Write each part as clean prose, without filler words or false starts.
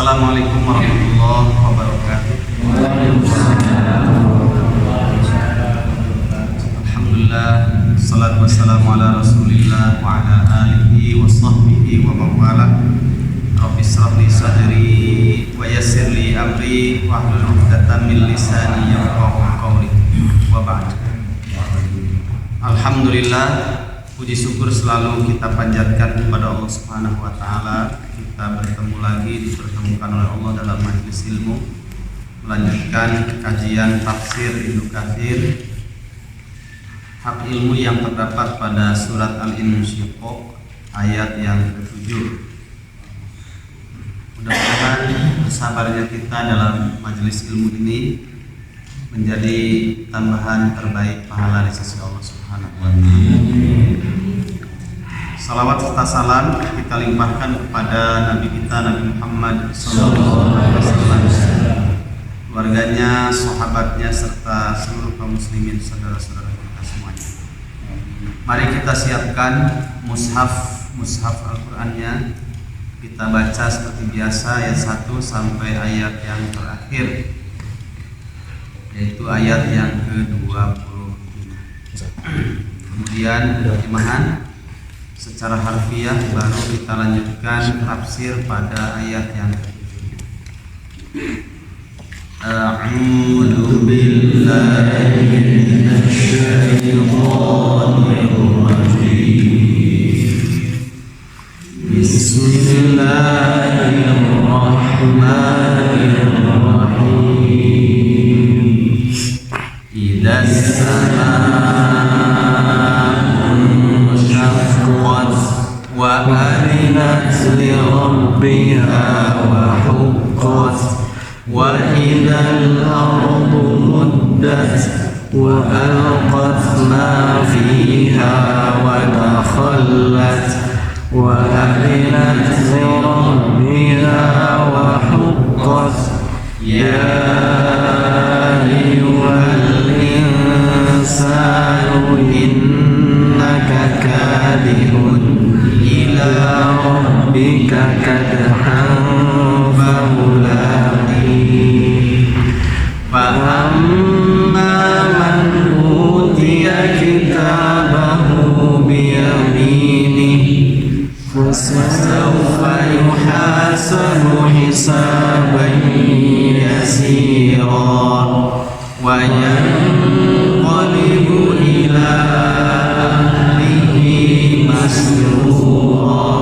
Assalamualaikum warahmatullahi wabarakatuh. Alhamdulillah, salatu wassalamu ala rasulillah wa ala alihi wa sahbihi wa mawala. Rabbi shrah li sadri wa yassir li amri wa hlul 'uqdatam min lisani yafqahu qawli. Wa ba'd. Alhamdulillah, puji syukur selalu kita panjatkan kepada Allah Subhanahu wa taala. Kita bertemu lagi, dipertemukan oleh Allah dalam majelis ilmu, melanjutkan kajian tafsir Ibnu Katsir, hak ilmu yang terdapat pada surat Al-Insyiqaq ayat yang ke-7. Mudah-mudahan bersabarnya kita dalam majelis ilmu ini menjadi tambahan terbaik pahala di sisi Allah Subhanahu wa taala. Salawat serta salam kita limpahkan kepada Nabi kita Nabi Muhammad SAW, keluarganya, sahabatnya, serta seluruh kaum muslimin, saudara-saudara kita semuanya. Mari kita siapkan mushaf Al-Qur'annya. Kita baca seperti biasa ayat 1 sampai ayat yang terakhir, yaitu ayat yang ke-25. Kemudian terjemahan secara harfiah, baru kita lanjutkan tafsir pada ayat yang ke-7. A'udzu billahi minasy syaithanir rajim. Bismillahirrahmanirrahim. Idzas wa arinat li rabbiha wa huqqat wa idhal ardu muddat wa alqat ma fiha wa takhallat wa arinat li rabbiha wa huqqat ya ayyuhal insanu innaka kadihun ila rabbika kadhan famulaqih fa amma man utiya kitabahu biyaminihi fasawfa yuhasabu hisaban yasira wa yanqalibu ila ahlihi masrura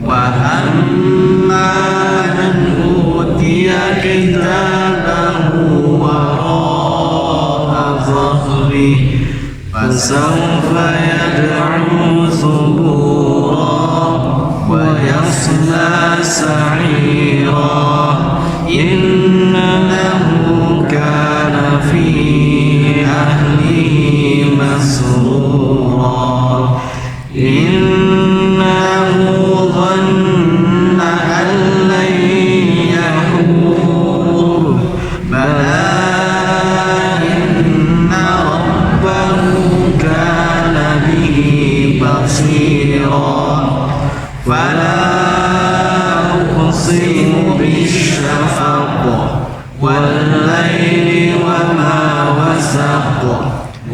wa amma man utiya kitabahu wara'a dhahrihi fasawfa yad'u thubura wa yasla sa'ira innahu kana fi ahlihi masrura innahu dhanna an lan yahur bala inna rabbahu kana bihi basira fala uqsimu bisyafaq wal layli wa ma wasaq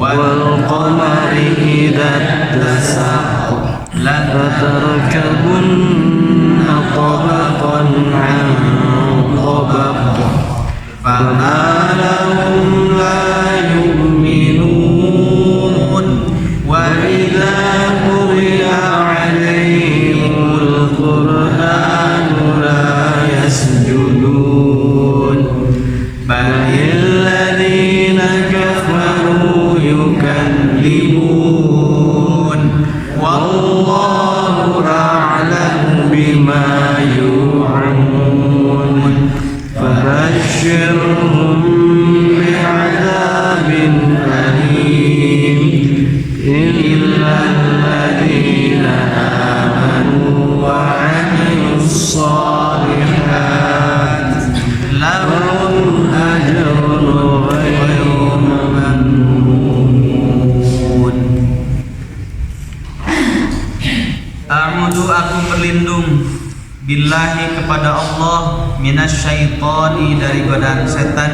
wal qamari idza tasaq la tarkabunna tabaqan 'an tabaq fama lahum la yu'minun wa idza quri'a 'alaihimul qur'anu la yasjudun balil ladzina kafaru yukadzibun wallahu a'lamu bima yu'un fabashshirhum bi'adzabin alim illa alladzina amanu wa 'amilus shalihat lahum ajrun ghairu mamnun. A'udzu, aku berlindung billahi kepada Allah, minasyaitani dari godaan setan,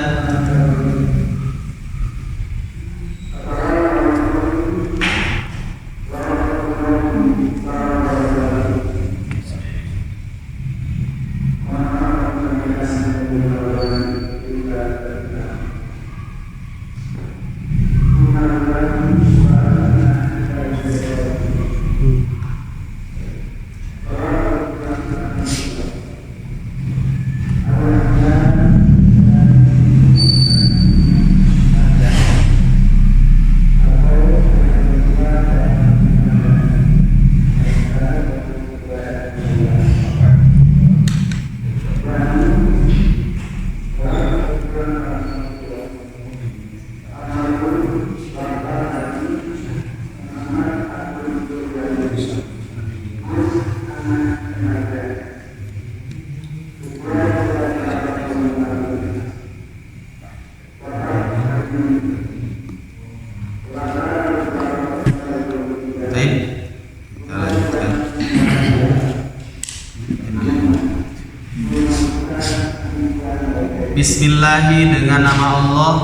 Bismillahi dengan nama Allah.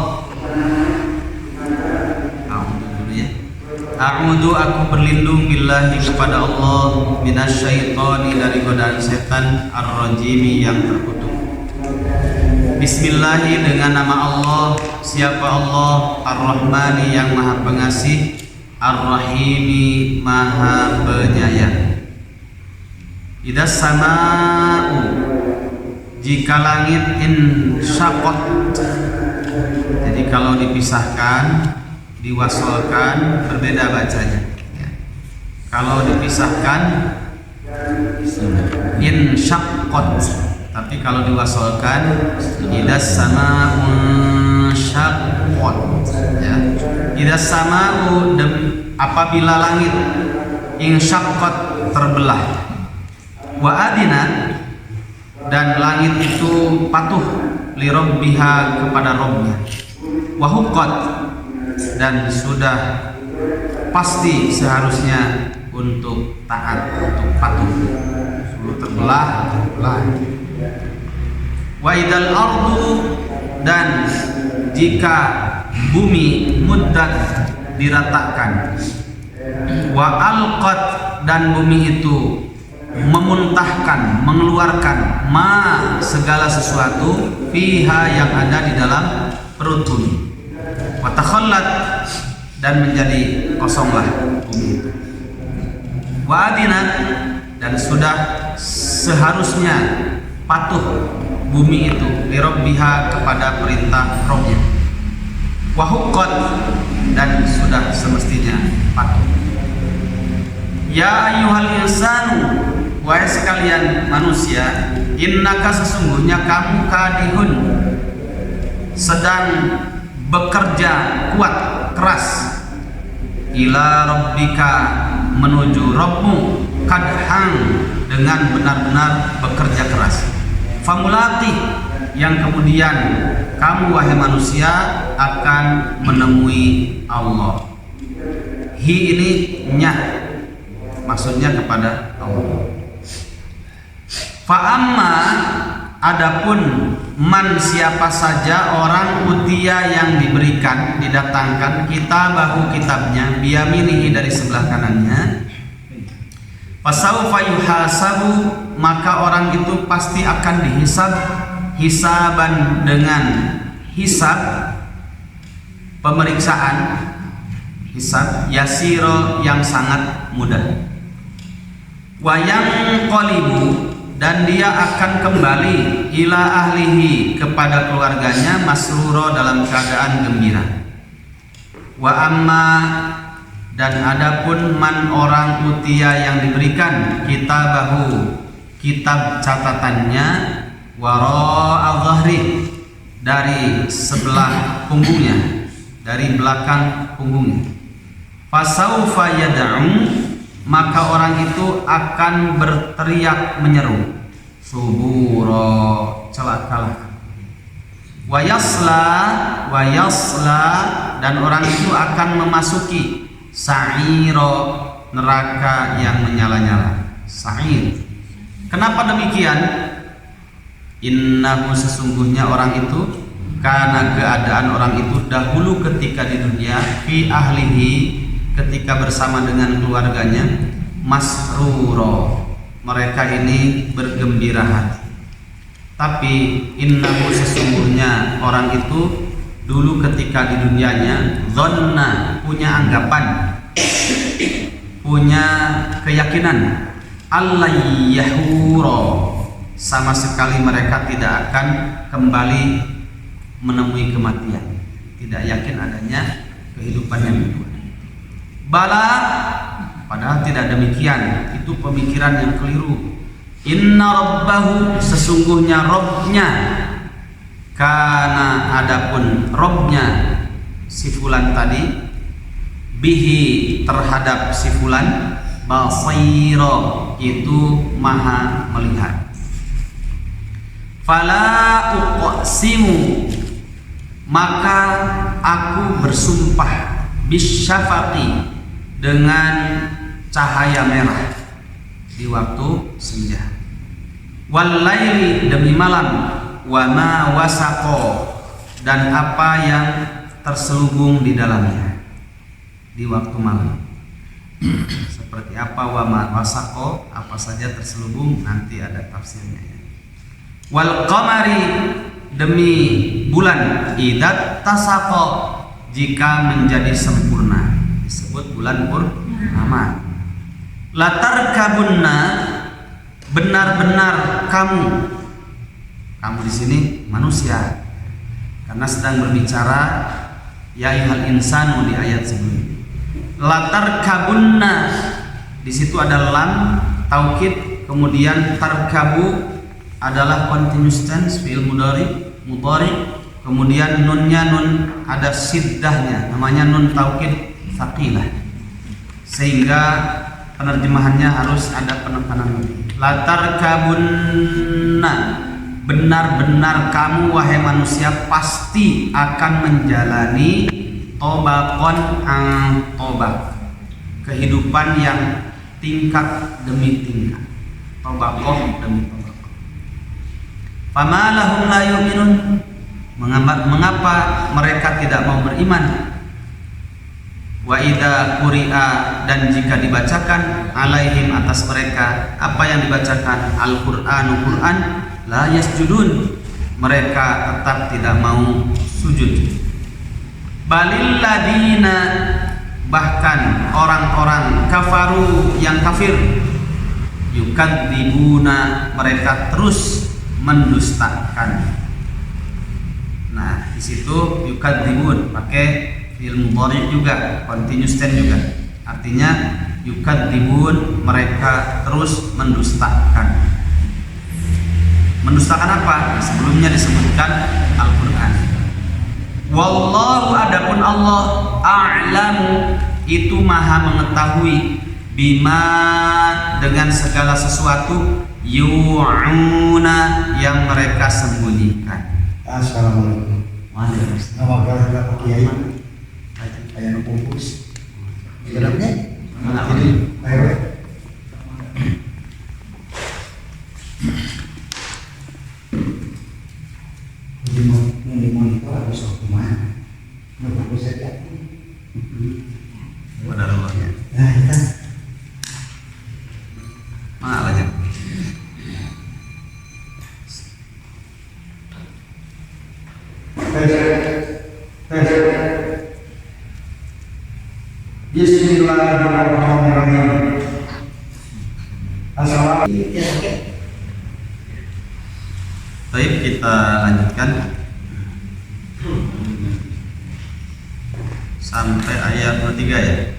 A'udzu aku berlindung billahi kepada Allah, minasyaitani dari godaan setan, ar-rajimi yang terkutuk. Bismillahi dengan nama Allah, siapa Allah, ar-Rahmani yang maha pengasih, ar-Rahimi maha penyayang. Idas sama'u, jika langit insyaqqat, jadi kalau dipisahkan, diwasolkan berbeda bacanya ya. Kalau dipisahkan insyaqqat, tapi kalau diwasolkan idas sama'u syaqqat ya. Idas sama'u, apabila langit insyaqqat terbelah, wa adinat, dan langit itu patuh li rabbiha kepada Rabbnya, wa huqqat, dan sudah pasti seharusnya untuk taat, untuk patuh. Sudah terbelah. Wa idal ardu, dan jika bumi muddat diratakan, wa alqat, dan bumi itu memuntahkan, mengeluarkan segala sesuatu fiha yang ada di dalam perut bumi, wa takhallat, dan menjadi kosonglah bumi itu, wa adinat, dan sudah seharusnya patuh bumi itu li rabbiha kepada perintah Rabbnya, wa huqqat, dan sudah semestinya patuh. Ya ayyuhal insanu, wahai sekalian manusia, innaka sesungguhnya kamu kadihun, sedang bekerja kuat keras, ila rabbika, menuju Rabbmu, kadhang, dengan benar-benar bekerja keras, famulati, yang kemudian kamu wahai manusia akan menemui Allah. Hi ini nyah, maksudnya kepada Allah. Fa'amma, adapun man, siapa saja orang utia yang diberikan, didatangkan kitabahu, kitabnya, biyaminihi, dari sebelah kanannya, fasaufa yuhasabu, maka orang itu pasti akan dihisab, hisaban, dengan hisab, pemeriksaan, hisab yasiro, yang sangat mudah. Wayang qolibu, dan dia akan kembali ila ahlihi, kepada keluarganya, masruro, dalam keadaan gembira. Wa amma, dan adapun man, orang utia yang diberikan kitabahu, kitab catatannya, wara'a dhahri, dari sebelah punggungnya, dari belakang punggungnya, fasaufa yad'u, maka orang itu akan berteriak menyeru, suburo, celakalah. Wayasla, dan orang itu akan memasuki sa'iro, neraka yang menyala-nyala, sa'ir. Kenapa demikian? Innahu sesungguhnya orang itu, karena keadaan orang itu dahulu ketika di dunia, fi ahlihi ketika bersama dengan keluarganya, masruro, mereka ini bergembira hati. Tapi innahu sesungguhnya orang itu dulu ketika di dunianya, dhanna, punya anggapan, punya keyakinan, allayyahuro, sama sekali mereka tidak akan kembali menemui kematian, tidak yakin adanya kehidupan yang kedua. Bala, padahal tidak demikian, itu pemikiran yang keliru. Inna rabbahu, sesungguhnya Rabbnya, karena adapun Rabbnya si fulan tadi, bihi terhadap si fulan, basiro, itu maha melihat. Fala uqsimu, maka aku bersumpah, bisyafaqi, dengan cahaya merah di waktu senja, wal laili, demi malam, wa ma wasaqo, dan apa yang terselubung di dalamnya di waktu malam. Seperti apa wa ma wasaqo, apa saja terselubung, nanti ada tafsirnya ya. Wal qamari, demi bulan, idat tasaqo, jika menjadi sempurna, disebut bulan purnama. Latar kabunna, benar-benar kamu di sini manusia, karena sedang berbicara ya ayyuhal insanu di ayat sebelumnya. Latar kabunna, di situ ada lam taukid, kemudian tarkabu adalah continuous tense fi'il mudhari, kemudian nunnya nun ada siddahnya, namanya nun taukid tsaqilah, sehingga penerjemahannya harus ada penekanan lebih. Latar kabunna, benar-benar kamu wahai manusia pasti akan menjalani tobakon tobak, kehidupan yang tingkat demi tingkat, tobakoh demi tobakoh. Fama lahum la yu'minun, mengapa mereka tidak mau beriman? Wa idza quri'a, dan jika dibacakan, alaihim, atas mereka, apa yang dibacakan, Al-Qur'anu, Qur'an, la yasjudun, mereka tetap tidak mau sujud. Balil ladina, bahkan orang-orang kafaru yang kafir, yukadzibuna, mereka terus mendustakan. Nah, di situ yukadzibun pakai fi'il mudhari juga, continuous tense juga. Artinya yukadzibun, mereka terus mendustakan. Mendustakan apa? Sebelumnya disebutkan Al-Qur'an. Wallahu, adapun Allah, a'lamu, itu maha mengetahui, bima, dengan segala sesuatu, yu'una, yang mereka sembunyikan. Assalamualaikum. Waalaikumsalam. Nama Pak Kiai ayah bungkus. Kenapa? Ini ayo. Di monitor harus kemana? Ngebungkus saja. Wadarulahnya. Nah, kita Mana aja? Bismillahirrahmanirrahim. Assalamualaikum. Baik, kita lanjutkan sampai ayat 23 ya.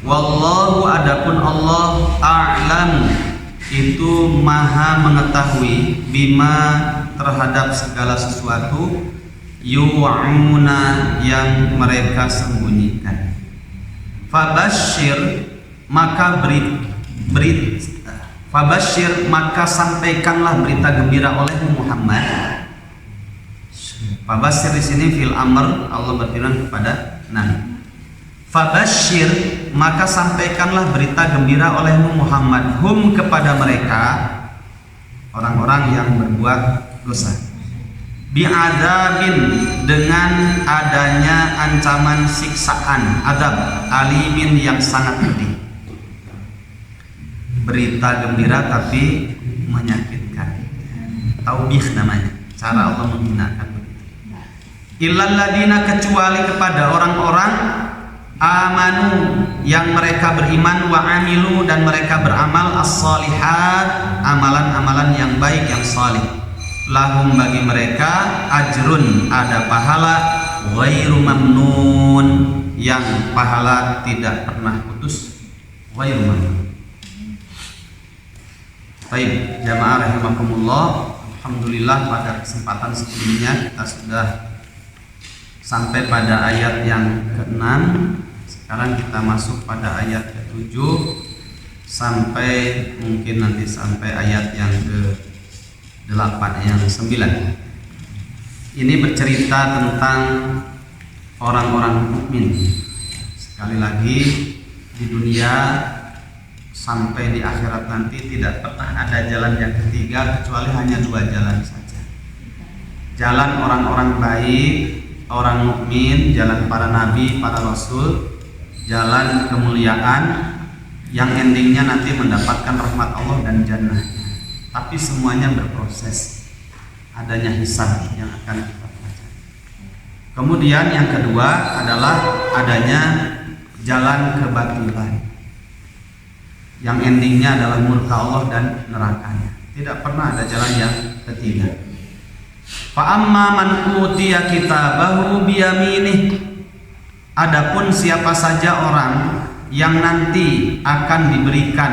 Wallahu, adapun Allah, a'lam, itu maha mengetahui, bima, terhadap segala sesuatu, yu'una, yang mereka sembunyikan. Fabashir, maka Fabashir, maka sampaikanlah berita gembira olehmu Muhammad. Fabashir di sini fil amr, Allah berfirman kepada Nabi. Fabashir, maka sampaikanlah berita gembira olehmu Muhammad, hum kepada mereka, orang-orang yang berbuat dosa, bi'adzabin, dengan adanya ancaman siksaan, azab alimin yang sangat pedih. Berita gembira tapi menyakitkan, taubih namanya, cara Allah menghinakan. Illal ladina, kecuali kepada orang-orang amanu, yang mereka beriman, wa amilu, dan mereka beramal as-solihat, amalan-amalan yang baik yang salih. Lahum, bagi mereka, ajrun, ada pahala, ghairu mamnun, yang pahala tidak pernah putus, ghairu mamnun. Baik, jamaah rahimakumullah, alhamdulillah pada kesempatan sebelumnya kita sudah sampai pada ayat yang ke-6. Sekarang kita masuk pada ayat ke-7 sampai mungkin nanti sampai ayat yang ke-8, yang 9. Ini bercerita tentang orang-orang mukmin. Sekali lagi, di dunia sampai di akhirat nanti tidak pernah ada jalan yang ketiga kecuali hanya 2 jalan saja. Jalan orang-orang baik, orang mukmin, jalan para nabi, para rasul, jalan kemuliaan yang endingnya nanti mendapatkan rahmat Allah dan jannahnya. Tapi semuanya berproses, adanya hisab yang akan kita pelajari. Kemudian yang kedua adalah adanya jalan kebatilan yang endingnya adalah murka Allah dan nerakanya. Tidak pernah ada jalan yang ketiga. Fa amma man utiya kitabahu biyaminih, adapun siapa saja orang yang nanti akan diberikan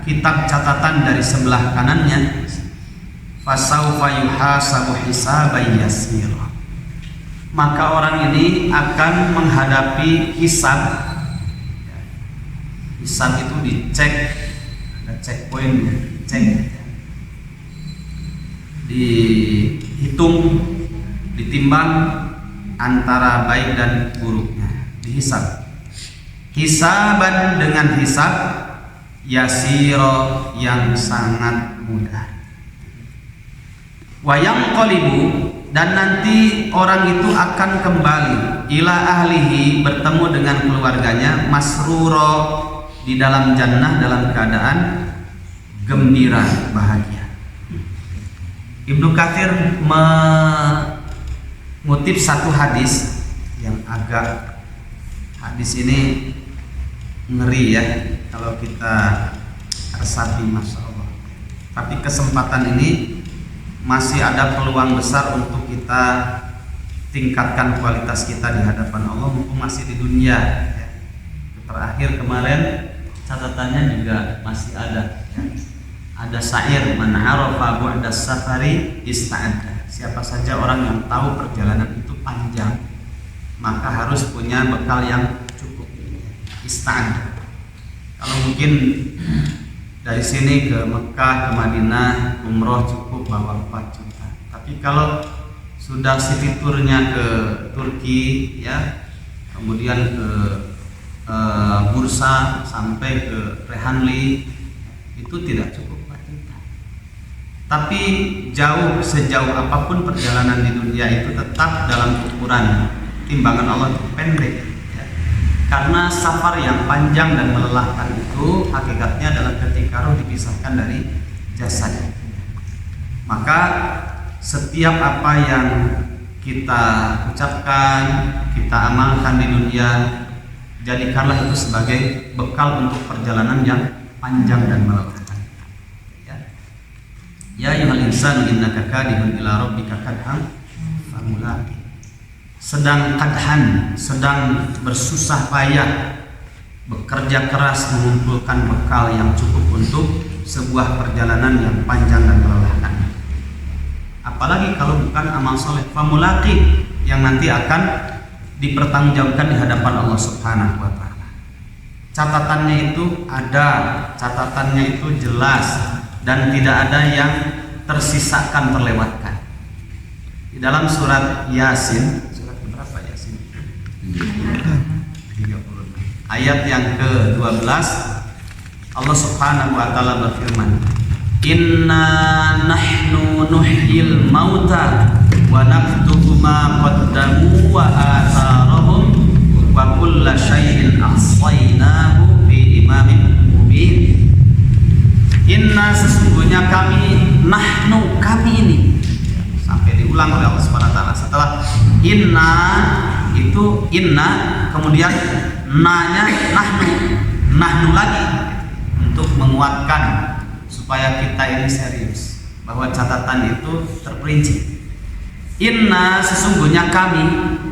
kitab catatan dari sebelah kanannya, fasaufa yuhasabu hisaban yasira, maka orang ini akan menghadapi hisab. Hisab itu dicek, ada checkpoint, cek, dihitung, ditimbang antara baik dan buruknya, dihisab. Hisaban, dengan hisab yasiro, yang sangat mudah. Wayang qolibu, dan nanti orang itu akan kembali ila ahlihi, bertemu dengan keluarganya, masruro, di dalam jannah dalam keadaan gembira, bahagia. Ibnu Katsir mengutip satu hadis yang agak, hadis ini ngeri ya kalau kita resapi, masya Allah. Tapi kesempatan ini masih ada peluang besar untuk kita tingkatkan kualitas kita di hadapan Allah mumpung masih di dunia. Terakhir kemarin catatannya juga masih ada. Ada syair, man arafa bu'da safari ista'adda. Siapa saja orang yang tahu perjalanan itu panjang, maka harus punya bekal yang cukup. Ista'adda. Kalau mungkin dari sini ke Mekah, ke Madinah, umroh cukup bawa 4 juta. Tapi kalau sudah city tournya ke Turki, ya, kemudian ke Bursa sampai ke Rehanli, itu tidak cukup 4 juta. Tapi sejauh apapun perjalanan di dunia itu tetap dalam ukuran timbangan Allah itu pendek ya. Karena safar yang panjang dan melelahkan itu hakikatnya adalah ketika roh dipisahkan dari jasad. Maka setiap apa yang kita ucapkan, kita amalkan di dunia, jadikanlah itu sebagai bekal untuk perjalanan yang panjang dan melelahkan. Ya ayyuhal insanu innaka kadihun ila rabbika kadhan famulaqi. Sedang bersusah payah, bekerja keras mengumpulkan bekal yang cukup untuk sebuah perjalanan yang panjang dan melelahkan. Apalagi kalau bukan amal soleh, famulaqi, yang nanti akan dipertanggungjawabkan di hadapan Allah Subhanahu wa taala. Catatannya itu ada, catatannya itu jelas dan tidak ada yang tersisakan, terlewatkan. Di dalam surat Yasin, surat berapa Yasin? 36. ayat yang ke-12 Allah Subhanahu wa taala berfirman, "Inna nahnu nuhyil mauta wa naktubu ma qaddamu wa atharahum wa kulla syai'in ahsaynahu fi imamin mubin." Inna, sesungguhnya kami, nahnu, kami ini, sampai diulang oleh Allah Subhanahu wa taala. Setelah inna itu inna, kemudian nanya nahnu lagi untuk menguatkan supaya kita ini serius bahwa catatan itu terperinci. Inna, sesungguhnya kami,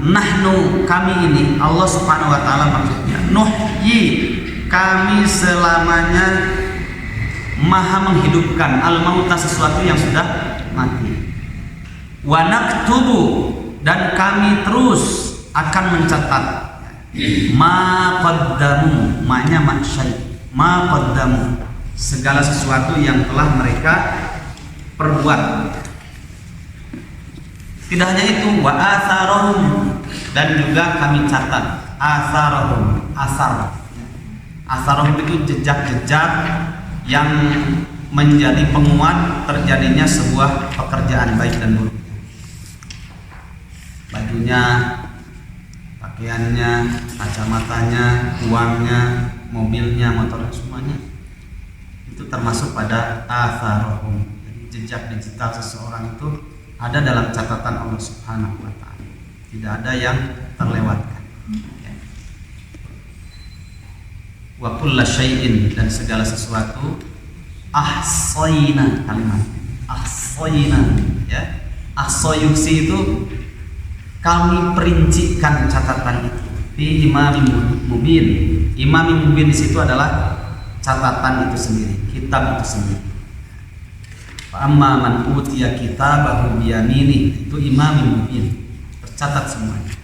nahnu, kami ini, Allah Subhanahu wa taala maksudnya, nuhyi, kami selamanya maha menghidupkan, al-mauta, sesuatu yang sudah mati, wa naktubu, dan kami terus akan mencatat ma qaddamu, ma-nya maksai, ma qaddamu, segala sesuatu yang telah mereka perbuat. Tidak hanya itu, wa atharahum, dan juga kami catat atharahum, atharahum itu jejak-jejak yang menjadi penguat terjadinya sebuah pekerjaan baik dan buruk. Bajunya, pakaiannya, kacamatanya, uangnya, mobilnya, motornya, semuanya itu termasuk pada atharahum. Jejak digital seseorang itu ada dalam catatan Allah Subhanahu wa taala. Tidak ada yang terlewatkan. Wa kulla syai'in, dan segala sesuatu, ahsayna, kalimat ahsayna, ya, ahsayuksi itu kami perincikan catatan itu fi imamin mubin. Imamin mubin di situ adalah catatan itu sendiri, kitab itu sendiri. Fa amma man utiya kitabahu biyamini, itu imamin mubin, tercatat semuanya.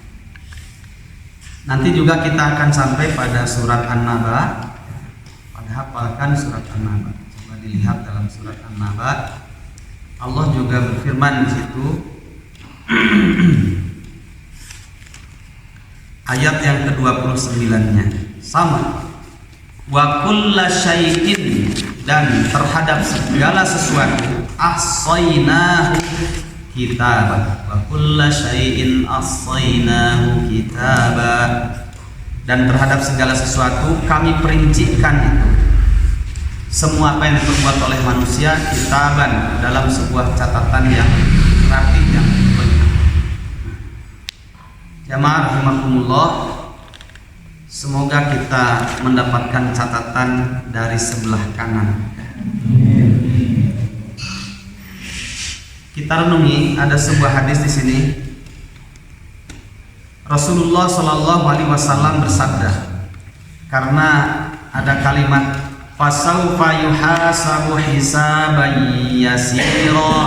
Nanti juga kita akan sampai pada surat An-Naba. Pada hafalkan surat An-Naba. Coba dilihat dalam surat An-Naba. Allah juga berfirman di situ. Ayat yang ke-29-nya sama. Wa kulla syai'in, dan terhadap segala sesuatu, ahsaynahu kitabah, wa kulla syai'in ahsaynahu kitabah, dan terhadap segala sesuatu kami perincikan itu, semua apa yang diperbuat oleh manusia, kitaban, dalam sebuah catatan yang rapi, yang benar. Jamaah rahimakumullah, semoga kita mendapatkan catatan dari sebelah kanan. Kita renungi, ada sebuah hadis di sini. Rasulullah Shallallahu Alaihi Wasallam bersabda, karena ada kalimat fasaufa yuhasabu hisaban yasira,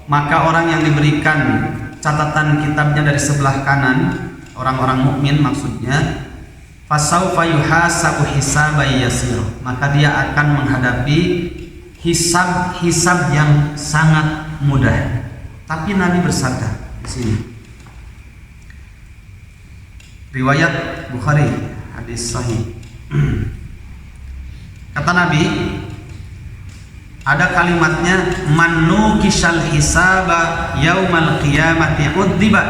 maka orang yang diberikan catatan kitabnya dari sebelah kanan, orang-orang mukmin maksudnya, fasaufa yuhasabu hisaban yasira, maka dia akan menghadapi hisab yang sangat mudah. Tapi Nabi bersabda di sini, riwayat Bukhari, hadis sahih. Kata Nabi, ada kalimatnya, man nukishal hisaba yaumal qiyamati udziba.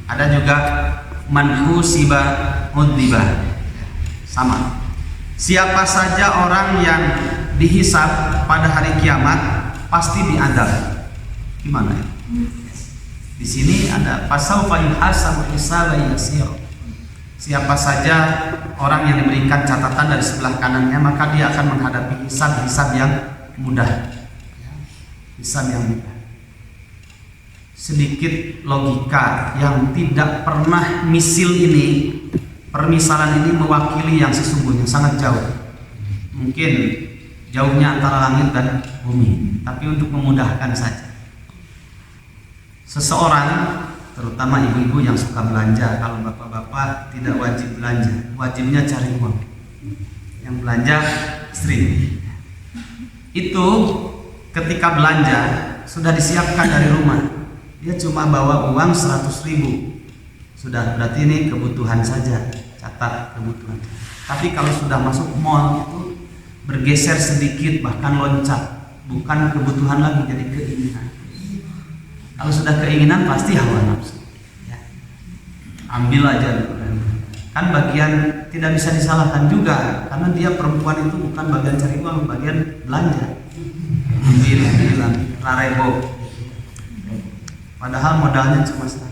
Ada juga man husiba udziba. Sama. Siapa saja orang yang dihisab pada hari kiamat pasti diadab. Gimana ya? Di sini ada fasaufa yuhasabu hisaban yasir. Siapa saja orang yang diberikan catatan dari sebelah kanannya, maka dia akan menghadapi hisab yang mudah. Hisab yang mudah. Sedikit logika yang tidak pernah misil ini, permisalan ini mewakili yang sesungguhnya sangat jauh. Mungkin jauhnya antara langit dan bumi, tapi untuk memudahkan saja. Seseorang, terutama ibu-ibu yang suka belanja, kalau bapak-bapak tidak wajib belanja, wajibnya cari uang. Yang belanja istri. Itu ketika belanja sudah disiapkan dari rumah, dia cuma bawa uang 100.000. Sudah, berarti ini kebutuhan saja, catat kebutuhan. Tapi kalau sudah masuk mall itu bergeser sedikit, bahkan loncat, bukan kebutuhan lagi, jadi keinginan. Kalau sudah keinginan pasti hawa nafsu ya. Ambil aja, kan bagian tidak bisa disalahkan juga, karena dia perempuan itu bukan bagian cari uang, bagian belanja. Ambil rarebo, padahal modalnya cuma 100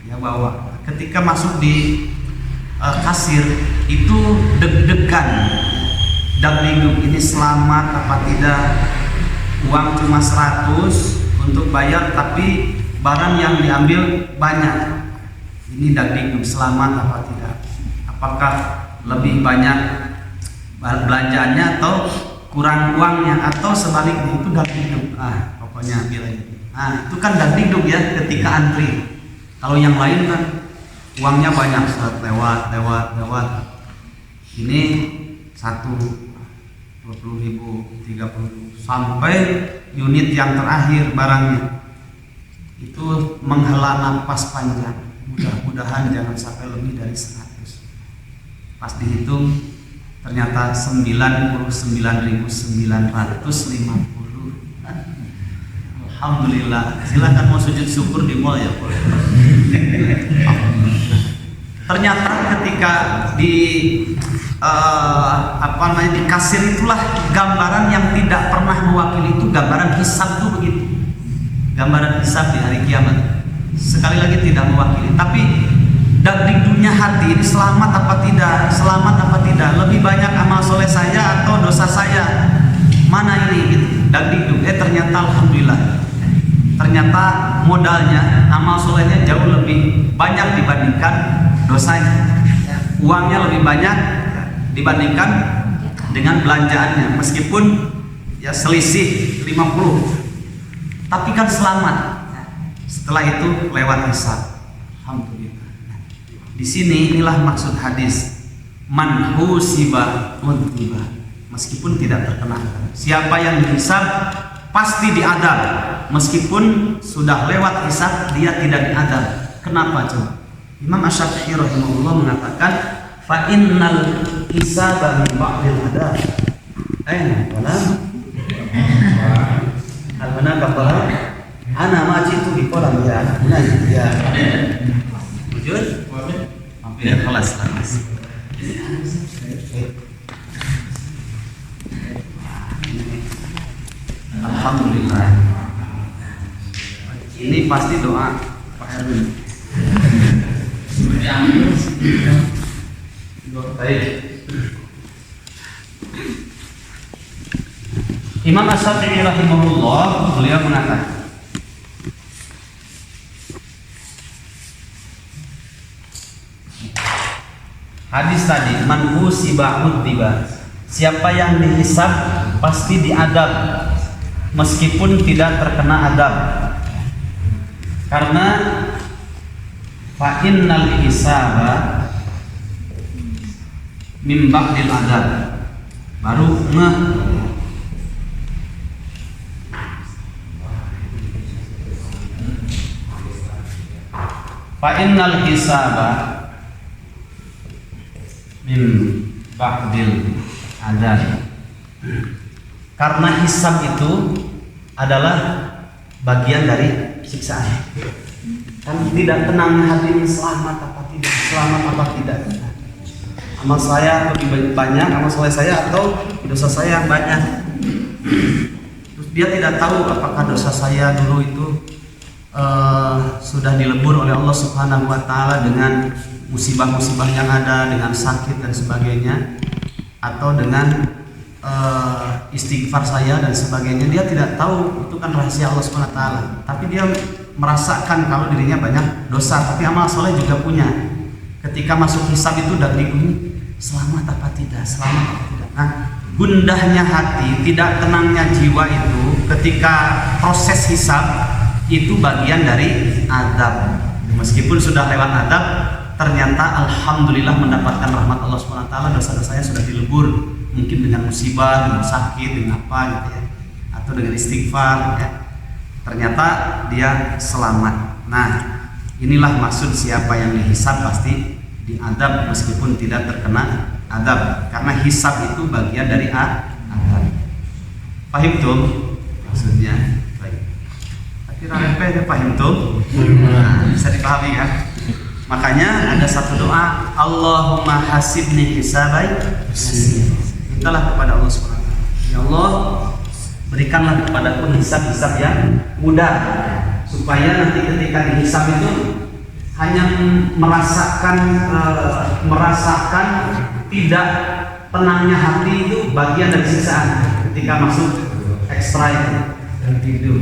ya, bawa. Ketika masuk di kasir itu deg-degan, dagdingdung, ini selamat apa tidak, uang cuma 100 untuk bayar tapi barang yang diambil banyak, ini dagdingdung, selamat apa tidak, apakah lebih banyak belanjaannya atau kurang uangnya atau sebaliknya, itu dagdingdung. Pokoknya ambil aja. Itu kan dagdingdung ya ketika antri. Kalau yang lain kan uangnya banyak, lewat. Ini 20.000, 30.000 sampai unit yang terakhir barangnya. Itu menghela napas panjang. Mudah-mudahan jangan sampai lebih dari 100. Pas dihitung ternyata 99.950. Alhamdulillah. Silakan mau sujud syukur di mall ya, Pak. Ternyata ketika di di kasir itulah gambaran yang tidak pernah mewakili itu, gambaran hisab itu begitu. Gambaran hisab di hari kiamat. Sekali lagi tidak mewakili, tapi dagdingdungnya hati ini selamat apa tidak, selamat apa tidak, lebih banyak amal soleh saya atau dosa saya, mana ini gitu. Dagdingdung, ternyata alhamdulillah, ternyata modalnya, amal solehnya jauh lebih banyak dibandingkan dosanya, uangnya lebih banyak dibandingkan dengan belanjaannya, meskipun ya selisih 50, tapi kan selamat. Setelah itu lewat hisab, alhamdulillah. Di sini inilah maksud hadis, man husiba utiba, meskipun tidak terkena. Siapa yang dihisab pasti diadab, meskipun sudah lewat hisab dia tidak diadab. Kenapa coba? Imam Asy-Syafi'i rahimahullah mengatakan, fa innal hisaba min ba'dil adab. Wala al-mana kafara ana ma jitu bi qalam ya. Nah, ya. Wujud? Hampir kelas. Alhamdulillah. Ini pasti doa Pak Erwin. Baik. Imam Asy-Syafi'i rahimahullah beliau mengatakan, hadis tadi, man husiba utiba, siapa yang dihisab pasti diadab meskipun tidak terkena adab. Karena fa innal hisaba min ba'dil adab, baru fa innal hisaba min ba'dil adab, karena hisab itu adalah bagian dari siksaan. Kan tidak tenang hati ini, selamat apa tidak, selamat apa tidak. Amal saya lebih banyak, amal soleh saya atau dosa saya yang banyak. Terus dia tidak tahu apakah dosa saya dulu itu sudah dilebur oleh Allah Subhanahu wa taala dengan musibah-musibah yang ada, dengan sakit dan sebagainya, atau dengan istighfar saya dan sebagainya. Dia tidak tahu, itu kan rahasia Allah Subhanahu wa taala. Tapi dia merasakan kalau dirinya banyak dosa, tapi amal soleh juga punya. Ketika masuk hisab itu dagdingdung, selamat apa tidak, selamat apa tidak. Nah, gundahnya hati, tidak tenangnya jiwa itu ketika proses hisab itu bagian dari adab. Meskipun sudah lewat adab, ternyata alhamdulillah mendapatkan rahmat Allah Subhanahu wa taala, dosa-dosanya sudah dilebur, mungkin dengan musibah, dengan sakit, dengan apa gitu ya, atau dengan istighfar ya. Ternyata dia selamat. Nah, inilah maksud siapa yang dihisab pasti diadab meskipun tidak terkena adab, karena hisab itu bagian dari adab. Paham tuh maksudnya? Baik. Tapi rapi paham tuh? Nah, bisa dipahami ya. Makanya ada satu doa, Allahumma hasibni hisabai yasir. Mintalah kepada Allah SWT, ya Allah, berikanlah kepadaku hisab-hisab yang mudah, supaya nanti ketika dihisab itu hanya merasakan tidak tenangnya hati itu bagian dari siksaan ketika masuk ekstra itu dan tidur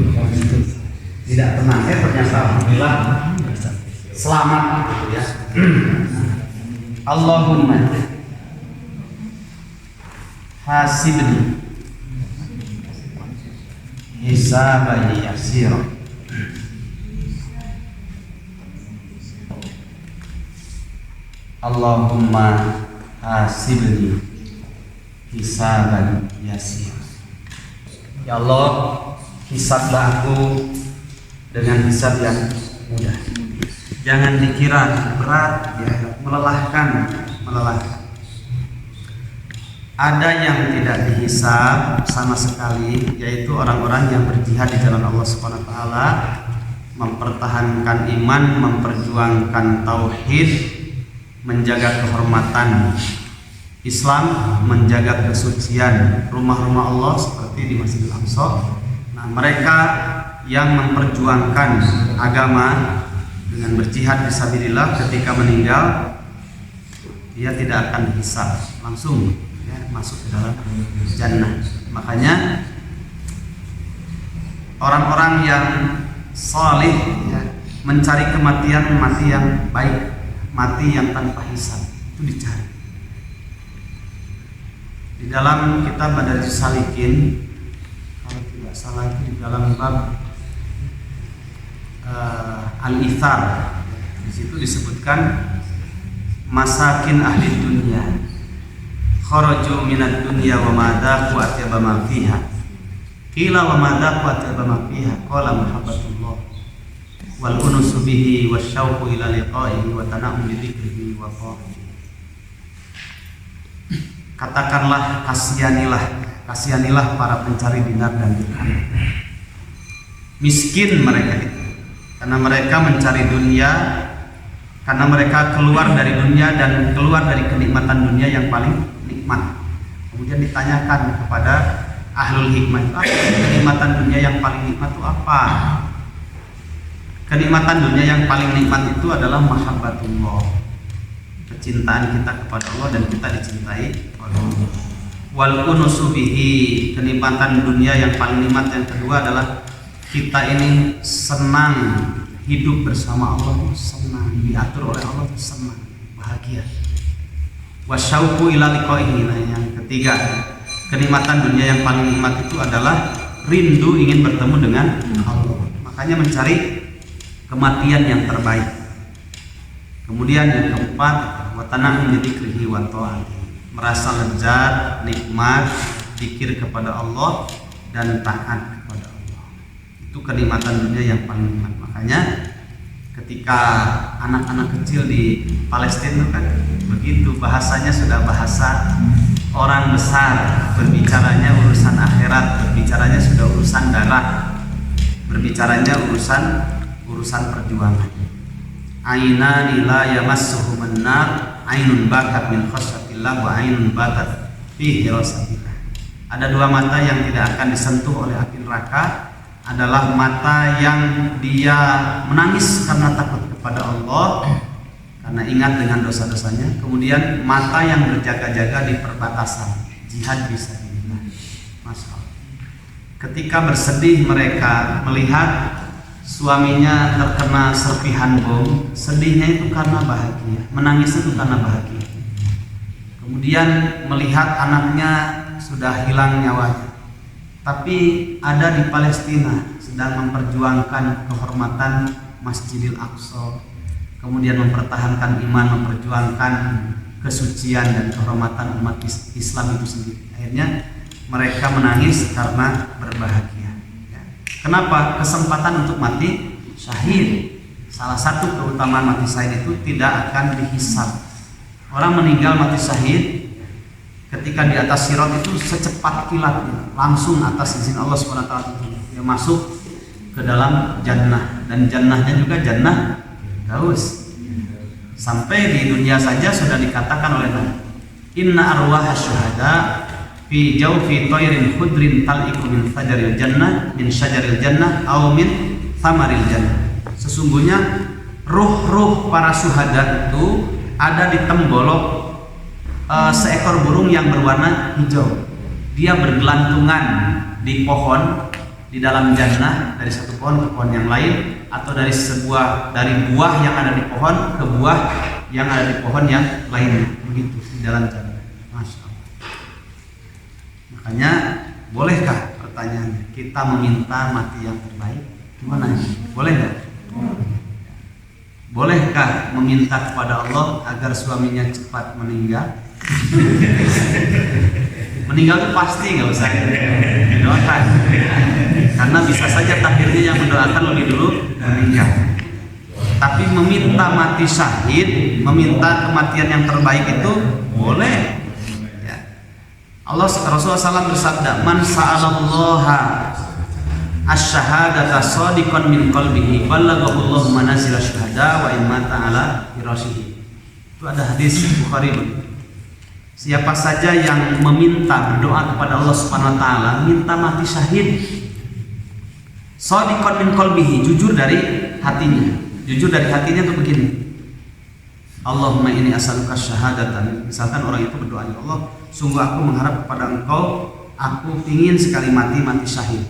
tidak tenang. Ternyata alhamdulillah selamat gitu ya. Allahumma hasibni hisaban yasira. Allahumma hasibni hisaban yasira. Ya Allah, hisablah aku dengan hisab yang mudah. Jangan dikira berat, ya, melelahkan. Ada yang tidak dihisab sama sekali, yaitu orang-orang yang berjihad di jalan Allah Subhanahu wa taala, mempertahankan iman, memperjuangkan tauhid, menjaga kehormatan Islam, menjaga kesucian rumah-rumah Allah seperti di Masjidil Aqsa. Nah, mereka yang memperjuangkan agama dengan berjihad fisabilillah, ketika meninggal dia tidak akan dihisab, langsung ya, masuk ke dalam jannah. Makanya orang-orang yang salih ya, mencari kematian, mati yang baik, mati yang tanpa hisab, itu dicari. Di dalam kitab Madarijus Salikin, kalau tidak salah itu di dalam bab Al-Ithar, di situ disebutkan masakin ahli dunia kharaju minad dunya wa ma daqu atyaba ma fiha, qila wa ma daqu atyaba ma fiha, qala muhabbatullah wal unusu bihi wasyauqu ila liqa'ihi wa tana'um bi dzikrihi wa qawlihi. Katakanlah, kasihanilah para pencari dinar dan dirham. Miskin mereka itu, karena mereka mencari dunia, karena mereka keluar dari dunia dan keluar dari kenikmatan dunia yang paling nikmat. Kemudian ditanyakan kepada ahlul hikmah, kenikmatan dunia yang paling nikmat itu apa? Kenikmatan dunia yang paling nikmat itu adalah mahabbatullah, kecintaan kita kepada Allah dan kita dicintai oleh Allah. Wal unusu bihi, kenikmatan dunia yang paling nikmat yang kedua adalah kita ini senang hidup bersama Allah, senang diatur oleh Allah, senang, bahagia. Wasyauqu ila liqa'ihi, yang ketiga, kenikmatan dunia yang paling nikmat itu adalah rindu ingin bertemu dengan Allah. Makanya mencari kematian yang terbaik. Kemudian yang keempat, wa tana'um bi dzikrihi wa ta'ati, merasa lezat, nikmat zikir kepada Allah dan taat kepada Allah. Itu kenikmatan dunia yang paling nikmat. Makanya ketika anak-anak kecil di Palestina kan begitu, bahasanya sudah bahasa orang besar, berbicaranya urusan akhirat, berbicaranya sudah urusan darah, berbicaranya urusan perjuangan. Ainani la yamassuhum an-nar, ainun bakat min khasyatillah wa ainun bakat fi hirasatillah. Ada dua mata yang tidak akan disentuh oleh api neraka, adalah mata yang dia menangis karena takut kepada Allah, karena ingat dengan dosa-dosanya. Kemudian mata yang berjaga-jaga di perbatasan jihad fisabilillah. Masya Allah. Ketika bersedih mereka melihat suaminya terkena serpihan bom, sedihnya itu karena bahagia, menangis itu karena bahagia. Kemudian melihat anaknya sudah hilang nyawanya, tapi ada di Palestina sedang memperjuangkan kehormatan Masjidil Aqsa, kemudian mempertahankan iman, memperjuangkan kesucian dan kehormatan umat Islam itu sendiri. Akhirnya mereka menangis karena berbahagia. Kenapa? Kesempatan untuk mati syahid. Salah satu keutamaan mati syahid itu tidak akan dihisab, Orang meninggal mati syahid ketika di atas sirat itu secepat kilatnya, langsung atas izin Allah SWT dia masuk ke dalam jannah, dan jannahnya juga jannah Daus. Sampai di dunia saja sudah dikatakan oleh Nabi, inna arwah syuhada fi jawfi tayrin khudrin tal'iku min fajaril jannah min syajaril jannah aw min thamaril jannah. Sesungguhnya ruh-ruh para syuhada itu ada di tembolok seekor burung yang berwarna hijau. Dia bergelantungan di pohon di dalam jannah, dari satu pohon ke pohon yang lain, atau dari buah yang ada di pohon ke buah yang ada di pohon yang lainnya, begitu di dalam jannah. Masya Allah. Makanya bolehkah, pertanyaannya, kita meminta mati yang terbaik? Gimana? Boleh nggak? Bolehkah meminta kepada Allah agar suaminya cepat meninggal? Meninggal itu pasti, nggak usah doakan, karena bisa saja takdirnya yang mendoakan lebih dulu meninggal. Tapi meminta mati syahid, meminta kematian yang terbaik itu boleh. Ya. Rasulullah SAW bersabda, man sa'alallaha asyhadata shadiqan min qalbihi ballaghahu Allahu manazil syuhada wa imma ta'ala firashihi. Itu ada hadis Bukhari. Siapa saja yang meminta berdoa kepada Allah Subhanahu wa taala, minta mati syahid, shadiqan min qalbihi, jujur dari hatinya. Jujur dari hatinya itu begini, Allahumma inni as'aluka syahadatan. Misalkan orang itu berdoa, ya Allah, sungguh aku mengharap kepada Engkau, aku ingin sekali mati syahid.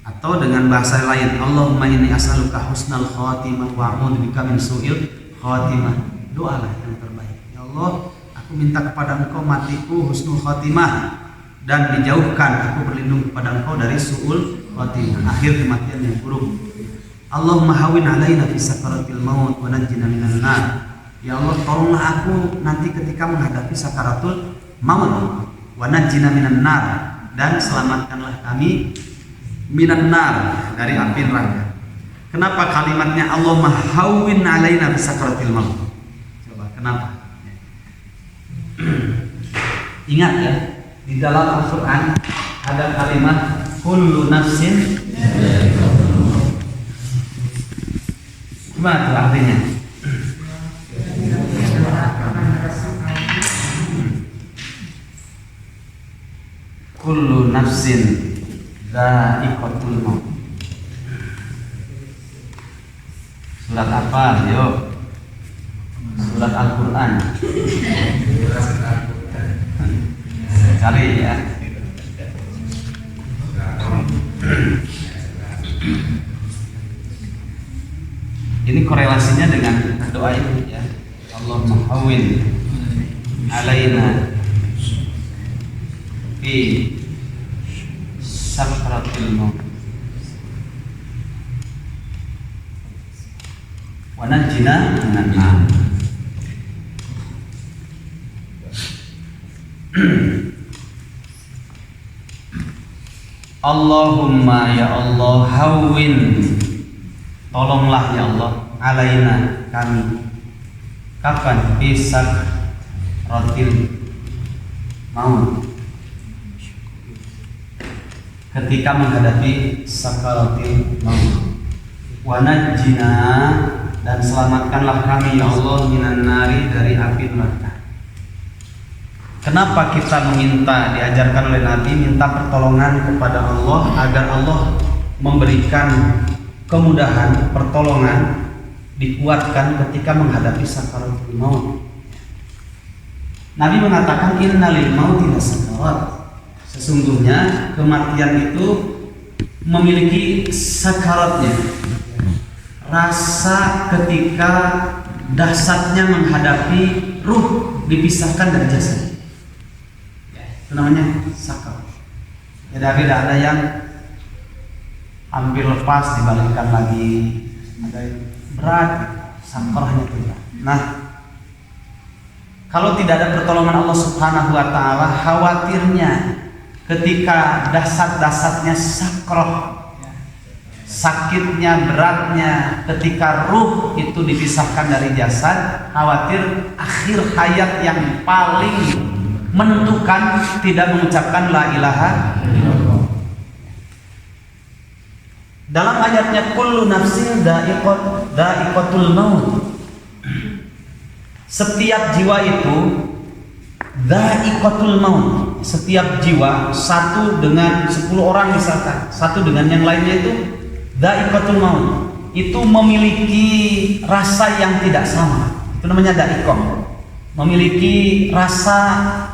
Atau dengan bahasa lain, Allahumma inni as'aluka husnal khatimah wa a'udzubika min su'il khatimah. Doalah yang terbaik. Ya Allah, aku minta kepada Engkau matiku husnul khatimah, dan dijauhkan aku berlindung kepada Engkau dari su'ul khatimah, akhir kematian yang buruk. Allahumma hawin alaina fi sakaratil maut wa najjina minan nar. Ya Allah, tolonglah aku nanti ketika menghadapi sakaratul maut, wa najjina minan nar, dan selamatkanlah kami minan nar, dari api neraka. Kenapa kalimatnya Allahumma hawin alaina fi sakaratil maut? Coba kenapa? Ingat ya, di dalam Al-Quran ada kalimat kullu nafsin. Gimana tuh artinya? Kullu nafsin dha'iqatul maut. Surat apa? Yuk. Surat Al-Quran. Cari ya. Ini korelasinya dengan doa ini ya. Allahumma hawwin alaina fi sakratil maut wa najjina minan nar. Allahumma ya Allah hawwin, tolonglah ya Allah, alaina kami, kapan bisak rotil maut, ketika menghadapi sakaratil maut, wa najjina, dan selamatkanlah kami ya Allah minan nari, dari api neraka. Kenapa kita meminta, diajarkan oleh Nabi, minta pertolongan kepada Allah agar Allah memberikan kemudahan, pertolongan, dikuatkan ketika menghadapi sakaratul maut. Nabi mengatakan innalil mauti lasakarat. Sesungguhnya kematian itu memiliki sakaratnya. Rasa ketika dahsyatnya menghadapi ruh dipisahkan dari jasad. Itu namanya sakarat. Tidak ada yang hampir lepas dibalikkan lagi, ada yang berat, sakarahnya tidak. Nah, kalau tidak ada pertolongan Allah Subhanahu wa taala, khawatirnya ketika dahsyat-dahsyatnya sakrah, sakitnya, beratnya ketika ruh itu dipisahkan dari jasad, khawatir akhir hayat yang paling menentukan tidak mengucapkan la ilaha illallah. Dalam ayatnya kullu nafsin dha'iqatul maut, setiap jiwa itu dha'iqatul maut. Setiap jiwa, satu dengan 10 orang misalkan, satu dengan yang lainnya itu dha'iqatul maut, itu memiliki rasa yang tidak sama. Itu namanya dha'iqah. Memiliki rasa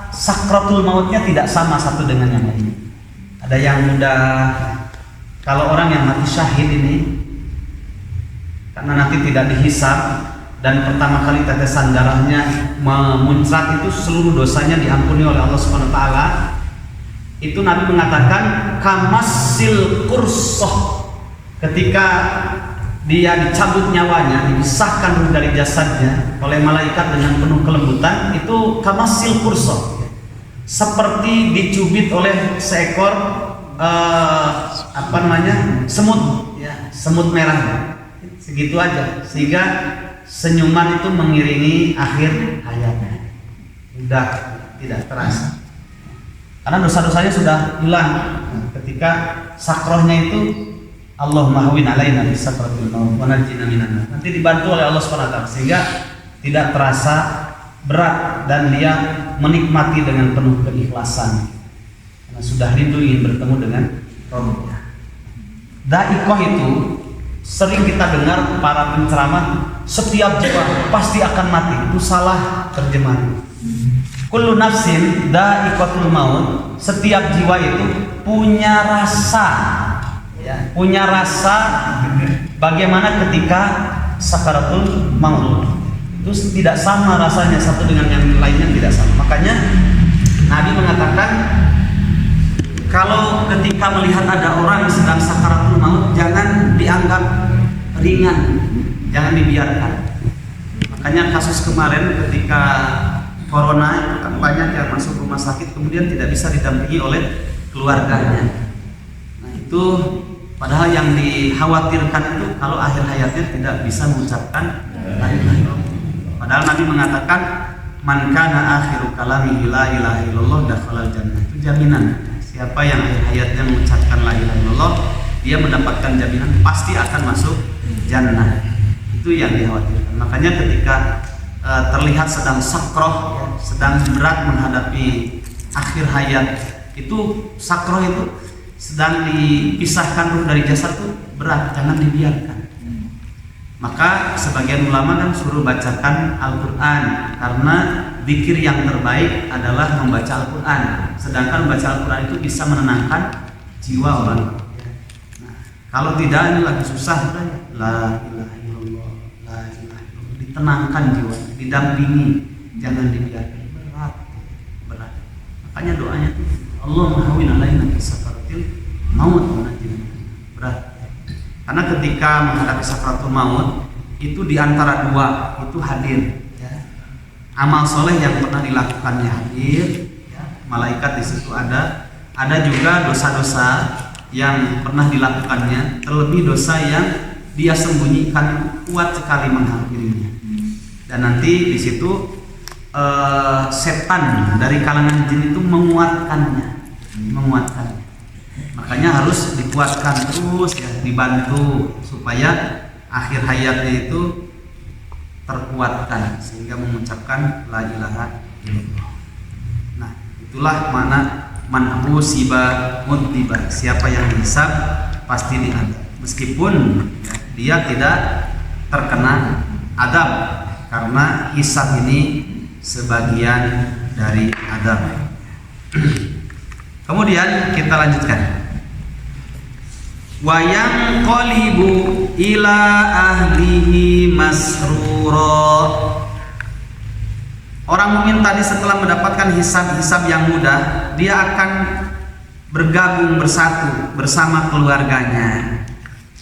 sakratul mautnya tidak sama satu dengan yang lainnya. Ada yang mudah, kalau orang yang mati syahid ini, karena nanti tidak dihisab dan pertama kali tetesan darahnya memuncrat itu seluruh dosanya diampuni oleh Allah Subhanahu wa taala. Itu Nabi mengatakan kamasil kursoh, ketika dia dicabut nyawanya, dipisahkan ruh dari jasadnya oleh malaikat dengan penuh kelembutan, itu kamasil kursoh, seperti dicubit oleh seekor semut, ya, semut merah, segitu aja, sehingga senyuman itu mengiringi akhir hayatnya, udah tidak terasa karena dosa-dosanya sudah hilang. Ketika sakrohnya itu Allahumma hawwin alaina bis sakratil maut wa najjina minan nar, nanti dibantu oleh Allah Subhanahu wa taala sehingga tidak terasa berat dan dia menikmati dengan penuh keikhlasan karena sudah rindu ingin bertemu dengan Rabbnya. Dha'iqah itu sering kita dengar para penceramah, setiap jiwa pasti akan mati. Itu salah terjemahan. Kullu nafsin dha'iqatul maut, setiap jiwa itu punya rasa, ya, punya rasa bagaimana ketika sakaratul maut. Itu tidak sama rasanya satu dengan yang lainnya, tidak sama. Makanya Nabi mengatakan kalau ketika melihat ada orang yang sedang sakaratul maut, jangan dianggap ringan, jangan dibiarkan. Makanya kasus kemarin ketika corona itu kan banyak yang masuk rumah sakit kemudian tidak bisa didampingi oleh keluarganya. Nah itu padahal yang dikhawatirkan itu kalau akhir hayatnya tidak bisa mengucapkan la ilaha illallah. Padahal Nabi mengatakan man kana akhiru kalamihi la ilaha illallah dakhalal jannah. Itu jaminan. Siapa yang akhir hayatnya mengucapkan la ilaha illallah, dia mendapatkan jaminan pasti akan masuk jannah. Itu yang dikhawatirkan. Makanya ketika terlihat sedang sakroh, ya, sedang berat menghadapi akhir hayat, itu sakroh itu sedang dipisahkan ruh dari jasad itu berat, jangan dibiarkan. Maka sebagian ulama kan suruh bacakan Al-Quran karena zikir yang terbaik adalah membaca Al-Quran. Sedangkan membaca Al-Quran itu bisa menenangkan jiwa orang. Nah, kalau tidak ini lagi susah, la ilaha illallah, la ilaha illallah, ditenangkan jiwa, didampingi, jangan dibiarkan, berat. Makanya doanya tuh Allahumma hawwin alaina sakaratil maut wa najjina, berat. Karena ketika menghadapi sakaratul maut itu diantara dua itu hadir, ya. Amal soleh yang pernah dilakukannya hadir, ya. Malaikat di situ ada juga dosa-dosa yang pernah dilakukannya, terlebih dosa yang dia sembunyikan kuat sekali menghampirinya. Dan nanti di situ setan dari kalangan jin itu menguatkannya. Makanya harus dikuatkan terus, ya, dibantu supaya akhir hayatnya itu terkuatkan sehingga mengucapkan la ilaha illallah. Nah, itulah mana man musiba mutiba, siapa yang dihisab pasti diadab. Meskipun ya, dia tidak terkena adab karena hisab ini sebagian dari adab. Kemudian kita lanjutkan. Wa yanqalibu ila ahlihi masrura. Orang mukmin tadi setelah mendapatkan hisab-hisab yang mudah, dia akan bergabung bersatu bersama keluarganya.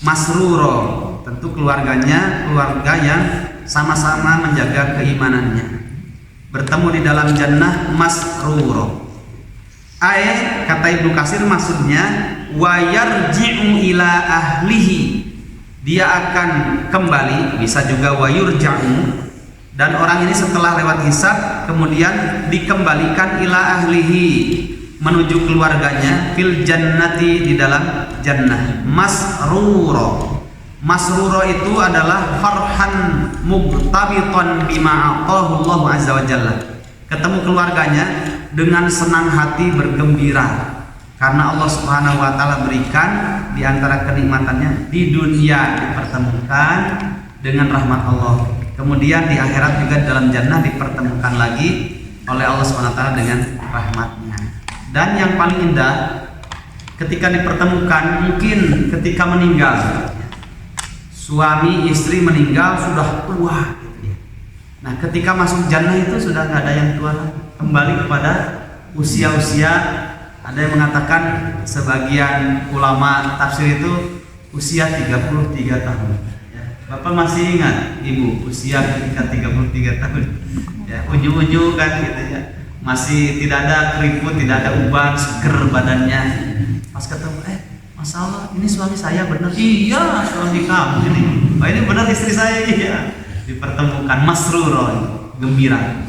Masruro, tentu keluarganya keluarga yang sama-sama menjaga keimanannya. Bertemu di dalam jannah masruro. Kata Ibnu Katsir maksudnya wa yarji'u ila ahlihi, dia akan kembali, bisa juga wa yurja'u, dan orang ini setelah lewat hisab kemudian dikembalikan ila ahlihi, menuju keluarganya, fil jannati, di dalam jannah, masruro. Masruro itu adalah farhan mubtabitan bima atahu Allah azza wa jalla, ketemu keluarganya dengan senang hati, bergembira karena Allah Subhanahu wa taala berikan di antara kenikmatannya di dunia dipertemukan dengan rahmat Allah, kemudian di akhirat juga dalam jannah dipertemukan lagi oleh Allah Subhanahu wa taala dengan rahmatnya. Dan yang paling indah ketika dipertemukan, mungkin ketika meninggal, suami istri meninggal sudah tua gitu ya. Nah, ketika masuk jannah itu sudah nggak ada yang tua, kembali kepada usia-usia. Ada yang mengatakan, sebagian ulama tafsir itu usia 33 tahun ya. Bapak masih ingat Ibu usia ketika 33 tahun ya, unyu-unyu kan gitu ya, masih tidak ada keriput, tidak ada uban, seger badannya. Pas ketemu, Masya Allah, ini suami saya benar. Iya, suami kamu ini. Oh, ini benar istri saya. Iya. Dipertemukan, masruro, gembira.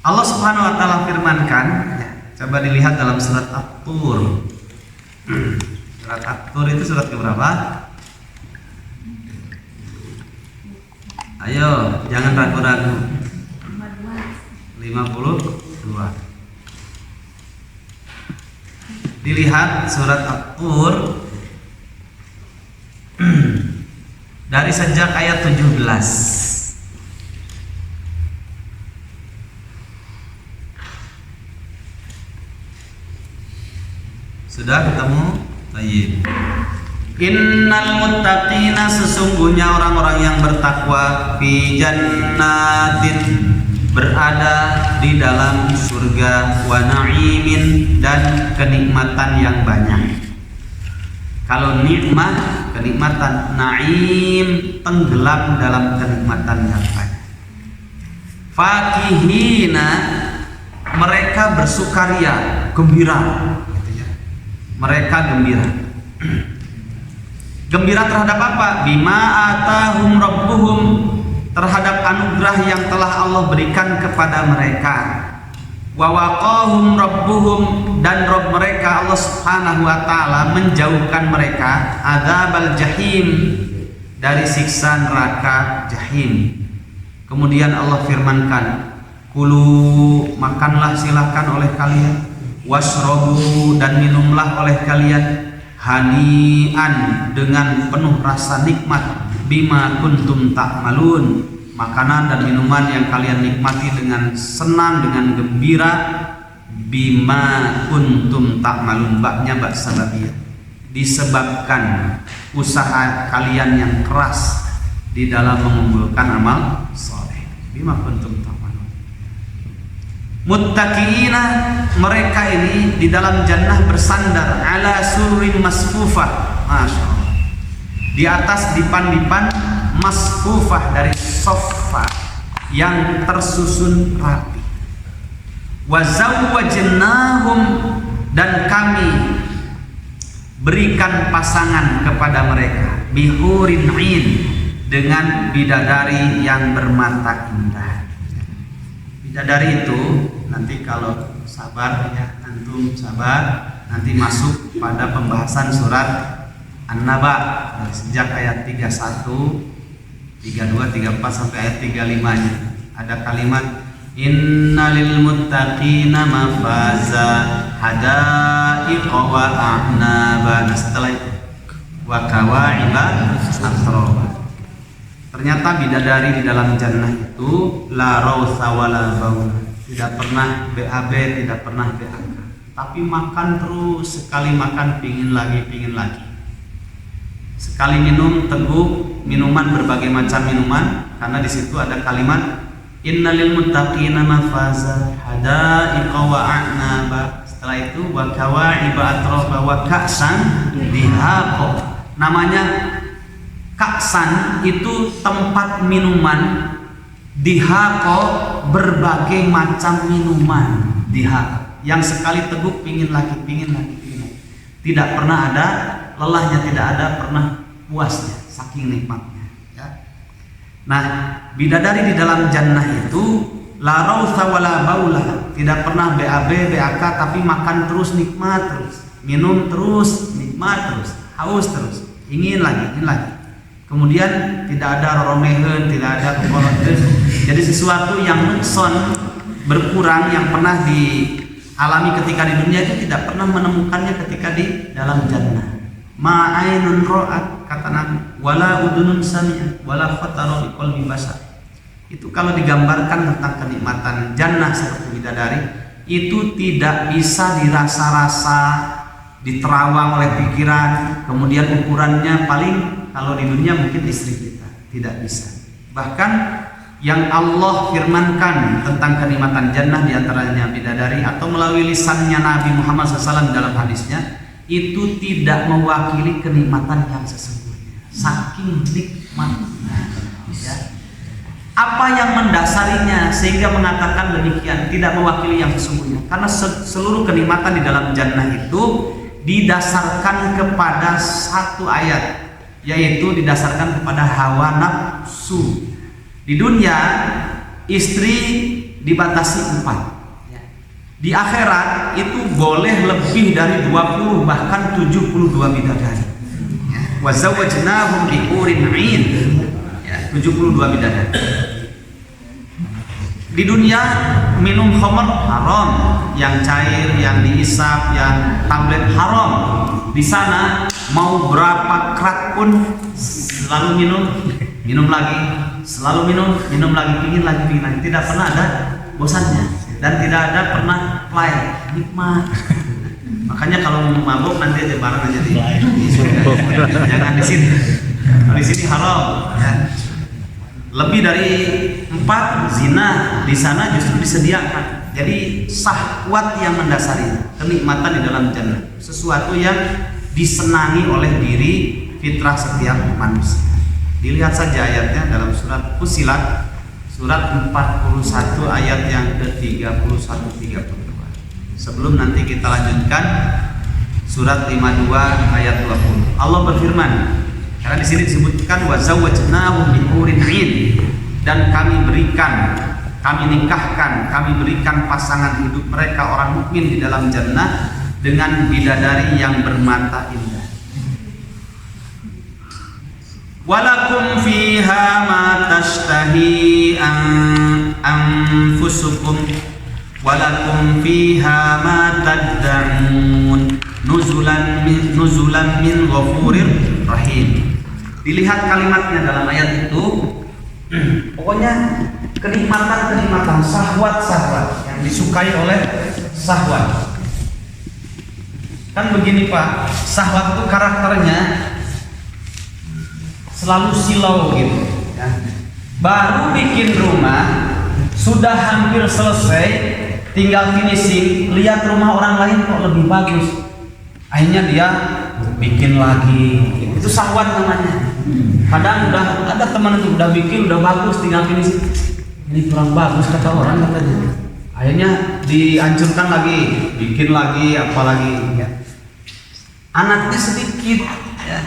Allah Subhanahu wa taala firmankan, ya, coba dilihat dalam surat At-Tur. Surat At-Tur itu surat keberapa? Ayo, jangan ragu-ragu. 52. Dilihat surat At-Tur dari sejak ayat 17. Sudah ketemu? Baik. Innal muttaqina, sesungguhnya orang-orang yang bertakwa, fi jannatin, berada di dalam surga, wa na'imin, dan kenikmatan yang banyak. Kalau nikmah, kenikmatan, na'im, tenggelam dalam kenikmatan yang banyak. Fakihina, mereka bersukaria, gembira gitu ya. Mereka gembira. Gembira terhadap apa? Bima atahum rabbuhum, terhadap anugerah yang telah Allah berikan kepada mereka. Wa waqahum rabbuhum, dan Rabb mereka Allah Subhanahu wa taala menjauhkan mereka adzabal jahim, dari siksa neraka jahim. Kemudian Allah firmankan, kulu, makanlah silakan oleh kalian, wasrobu, dan minumlah oleh kalian, hanian, dengan penuh rasa nikmat, bima kuntum ta'malun, makanan dan minuman yang kalian nikmati dengan senang, dengan gembira, bima kuntum ta'malun, baknya bak sababiyah, disebabkan usaha kalian yang keras di dalam mengumpulkan amal soleh. Bima kuntum ta'malun. Muttaqiina, mereka ini di dalam jannah bersandar ala sururin masfufah, masya Allah, di atas dipan-dipan masfufah, dari sofa yang tersusun rapi. Wa zawwajnahum, dan kami berikan pasangan kepada mereka, bihurin 'ain, dengan bidadari yang bermata indah. Bidadari itu nanti kalau sabar ya, antum sabar, nanti masuk pada pembahasan surat An-Naba sejak ayat 31, 32, 34 sampai ayat 35-nya. Ada kalimat innalil muttaqina mafaza hadaiqa wa a'naba. Nah, setelah itu wa kawa'iba atroba. Ternyata bidadari di dalam jannah itu la rausa wala baula, tidak pernah BAB, tidak pernah BAK, tapi makan terus, sekali makan pingin lagi, pingin lagi. Sekali minum teguk minuman, berbagai macam minuman, karena di situ ada kalimat innalil muttaqina mafaza hadaiqa wa a'naba. Setelah itu wa kawa'iba atroba wa ka'san dihaqa. Namanya Kaksan itu tempat minuman, dihako berbagai macam minuman, dihako yang sekali teguk pingin lagi, pingin lagi, pingin lagi. tidak pernah ada lelahnya, tidak ada pernah puasnya, saking nikmatnya. Ya. Nah, bidadari di dalam jannah itu la rautha wala baula, tidak pernah BAB, BAK, tapi makan terus, nikmat terus, minum terus, nikmat terus, haus terus, ingin lagi, ingin lagi. Kemudian tidak ada roromehen, tidak ada kekolotan. Jadi sesuatu yang nukson, berkurang, yang pernah dialami ketika di dunia itu tidak pernah menemukannya ketika di dalam jannah. Ma'ainun ra'at, kata Nabi, wala udunun sami'at, wala khatara bi qalbi bashar. Itu kalau digambarkan tentang kenikmatan jannah seperti bidadari, itu tidak bisa dirasa-rasa, diterawang oleh pikiran. Kemudian ukurannya paling kalau di dunia mungkin istri kita, tidak bisa. Bahkan yang Allah firmankan tentang kenikmatan jannah diantaranya bidadari atau melalui lisannya Nabi Muhammad SAW dalam hadisnya, itu tidak mewakili kenikmatan yang sesungguhnya, saking nikmatnya. Ya. Apa yang mendasarinya sehingga mengatakan demikian, tidak mewakili yang sesungguhnya? Karena seluruh kenikmatan di dalam jannah itu didasarkan kepada satu ayat, yaitu didasarkan kepada hawa nafsu. Di dunia istri dibatasi 4. Di akhirat itu boleh lebih dari 20 bahkan 72 bidadari. Wa zawwajnahum bi hurin 'ain. 72 bidadari. Di dunia minum khamr haram, yang cair, yang diisap, yang tablet haram. Di sana mau berapa krat pun selalu minum lagi, selalu minum lagi, pingin lagi, tidak pernah ada bosannya dan tidak ada pernah play, nikmat. Makanya kalau mau mabuk nanti aja bareng aja di jangan di sini. Di sini haram. Ya. Lebih dari 4 zina di sana justru disediakan. Jadi syahwat yang mendasari kenikmatan di dalam jannah, sesuatu yang disenangi oleh diri fitrah setiap manusia. Dilihat saja ayatnya dalam surat Fussilat, surat 41 ayat yang ke-31-32. Sebelum nanti kita lanjutkan surat 52 ayat 20. Allah berfirman, karena di sini disebutkan wa zawwajnahum bi hurin 'ain, dan kami berikan, kami nikahkan, kami berikan pasangan hidup mereka orang mukmin di dalam jannah dengan bidadari yang bermata indah. Walakum fiha ma tashtahi anfusukum walakum fiha ma tad'un nuzulan min ghafurir rahim. Dilihat kalimatnya dalam ayat itu, pokoknya kenikmatan syahwat yang disukai oleh syahwat. Kan begini Pak, syahwat itu karakternya selalu silau gitu ya. Baru bikin rumah sudah hampir selesai, tinggal finishing, lihat rumah orang lain kok lebih bagus, akhirnya dia bikin lagi. Itu syahwat namanya. Kadang udah ada teman itu udah bikin, udah bagus, tinggal finishing, ini kurang bagus kata orang katanya, akhirnya dihancurkan lagi, bikin lagi, apalagi ya. Anaknya sedikit ya,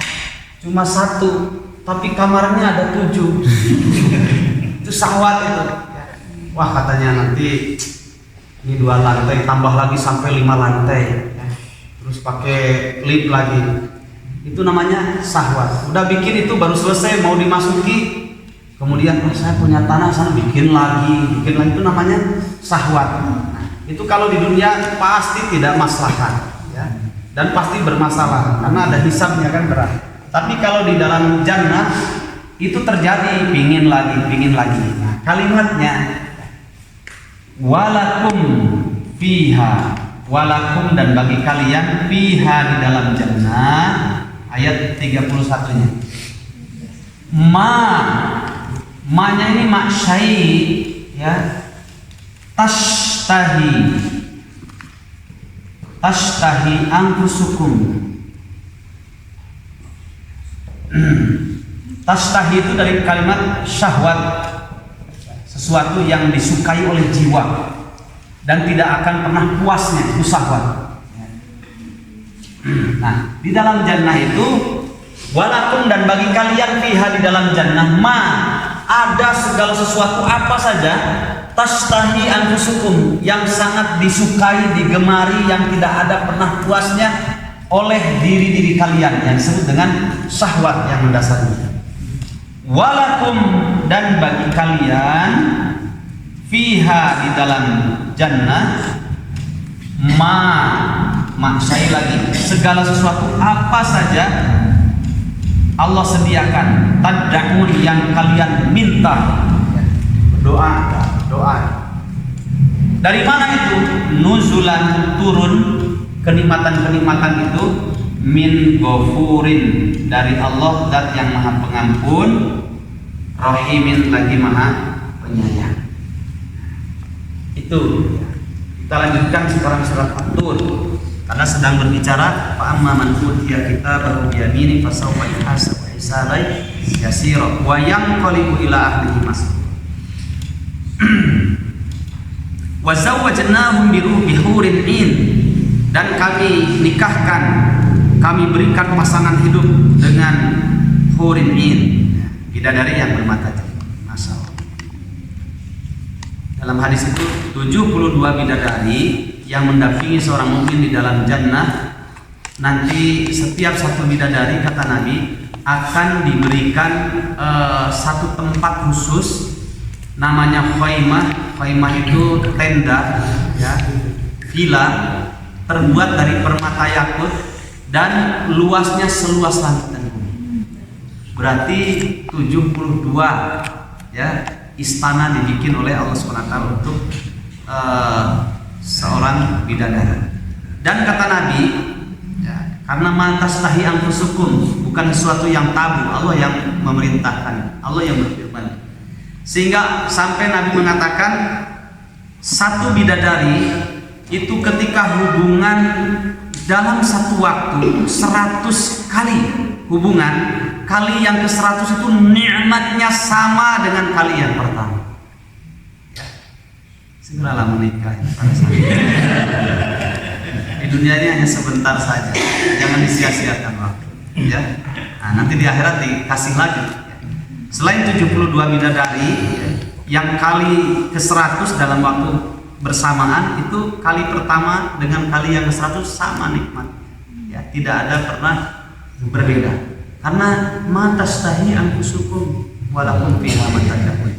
cuma 1, tapi kamarnya ada 7. Itu syahwat itu. Wah katanya nanti ini 2 lantai, tambah lagi sampai 5 lantai, terus pakai lift lagi. Itu namanya syahwat. Udah bikin itu baru selesai mau dimasuki, kemudian saya punya tanah sana, bikin lagi, itu namanya syahwat. Nah, itu kalau di dunia pasti tidak maslahat ya, dan pasti bermasalah karena ada hisabnya kan, berat. Tapi kalau di dalam jannah itu terjadi pingin lagi. Nah, kalimatnya walakum fiha, walakum dan bagi kalian, fiha di dalam jannah, ayat 31-nya. Ma-nya ini maksai ya, tashtahi anfusukum. Tashtahi itu dari kalimat syahwat, sesuatu yang disukai oleh jiwa dan tidak akan pernah puasnya, itu syahwat. Nah, di dalam jannah itu walakum dan bagi kalian fiha di dalam jannah ma ada segala sesuatu apa saja tashtahi anfusukum yang sangat disukai, digemari, yang tidak ada pernah puasnya oleh diri-diri kalian yang disebut dengan syahwat yang mendasari. Walakum dan bagi kalian fiha di dalam jannah saya lagi segala sesuatu apa saja Allah sediakan tad'un yang kalian minta, doa. Dari mana itu? Nuzulan, turun kenikmatan-kenikmatan itu min ghafurin, dari Allah zat yang maha pengampun, rahimin lagi maha penyayang. Itu kita lanjutkan sekarang surat At-Tur karena sedang berbicara fa amma man utiya kitabahu bi yamini fasawfa yuhasabu hisaban yasira wa yanqalibu ila ahlihi masrura wa zawwajnahum bi hurin 'ain, dan kami nikahkan, kami berikan pasangan hidup dengan hurin 'ain, bidadari yang bermata jernih. Masya Allah. Dalam hadis itu 72 bidadari yang mendampingi seorang mukmin di dalam jannah. Nanti setiap satu bidadari, kata Nabi, akan diberikan satu tempat khusus namanya khaimah. Khaimah itu tenda, ya, villa terbuat dari permata yakut dan luasnya seluas langit dan bumi. Berarti 72 ya istana dibikin oleh Allah SWT untuk seorang bidadari. Dan kata Nabi, ya, karena mantastahi anfusukum, bukan sesuatu yang tabu, Allah yang memerintahkan, Allah yang berfirman. Sehingga sampai Nabi mengatakan satu bidadari itu ketika hubungan dalam satu waktu 100 kali hubungan, kali yang ke-100 itu nikmatnya sama dengan kali yang pertama. Segeralah menikah pada saat di dunia ini hanya sebentar saja, jangan disia-siakan waktu, ya. Nah, nanti di akhirat dikasih lagi. Selain 72 bidadari yang kali ke-100 dalam waktu bersamaan, itu kali pertama dengan kali yang ke-100 sama nikmat, ya, tidak ada pernah berbeda. Karena mantastahi anfusukum walakum fiha ma tad'un.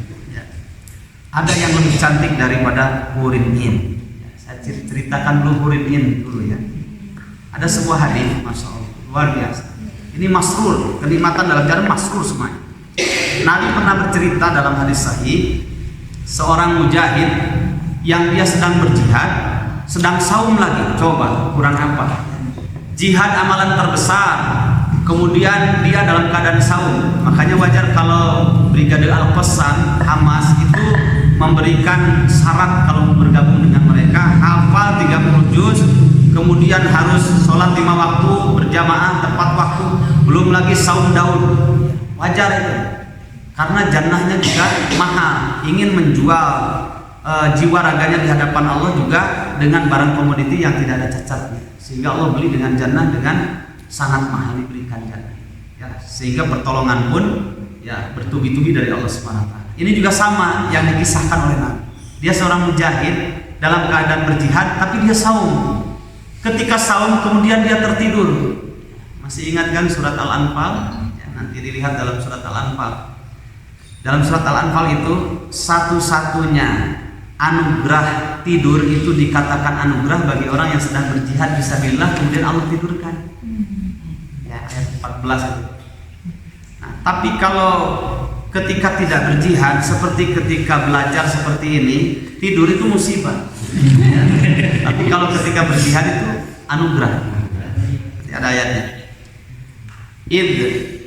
Ada yang lebih cantik daripada hurin 'ain. Saya ceritakan dulu hurin 'ain dulu, ya. Ada sebuah hadis, masya Allah, luar biasa. Ini masrur, kenikmatan dalam jannah masrur semuanya. Nabi pernah bercerita dalam hadis sahih, seorang mujahid yang dia sedang berjihad, sedang saum lagi. Coba kurang apa? Jihad amalan terbesar, kemudian dia dalam keadaan saum. Makanya wajar kalau Brigade Al-Qassam Hamas itu memberikan syarat kalau bergabung dengan mereka, hafal 30 juz, kemudian harus sholat 5 waktu berjamaah tepat waktu, belum lagi saum Daud. Wajar itu, karena jannahnya juga mahal, ingin menjual jiwa raganya di hadapan Allah juga dengan barang komoditi yang tidak ada cacatnya, sehingga Allah beli dengan jannah dengan sangat mahal, diberikan jannah, ya, sehingga pertolongan pun ya bertubi-tubi dari Allah SWT. Ini juga sama yang dikisahkan oleh Nabi. Dia seorang mujahid dalam keadaan berjihad, tapi dia saum. Ketika saum kemudian dia tertidur. Masih ingat kan surat Al-Anfal? Ya, nanti dilihat dalam surat Al-Anfal. Dalam surat Al-Anfal itu satu-satunya anugerah tidur itu dikatakan anugerah bagi orang yang sedang berjihad fisabilillah, kemudian Allah tidurkan. Ya, ayat 14 itu. Nah, tapi kalau ketika tidak berjihad, seperti ketika belajar seperti ini, tidur itu musibah. Ya. Tapi kalau ketika berjihad itu anugerah. Ada ayatnya. Id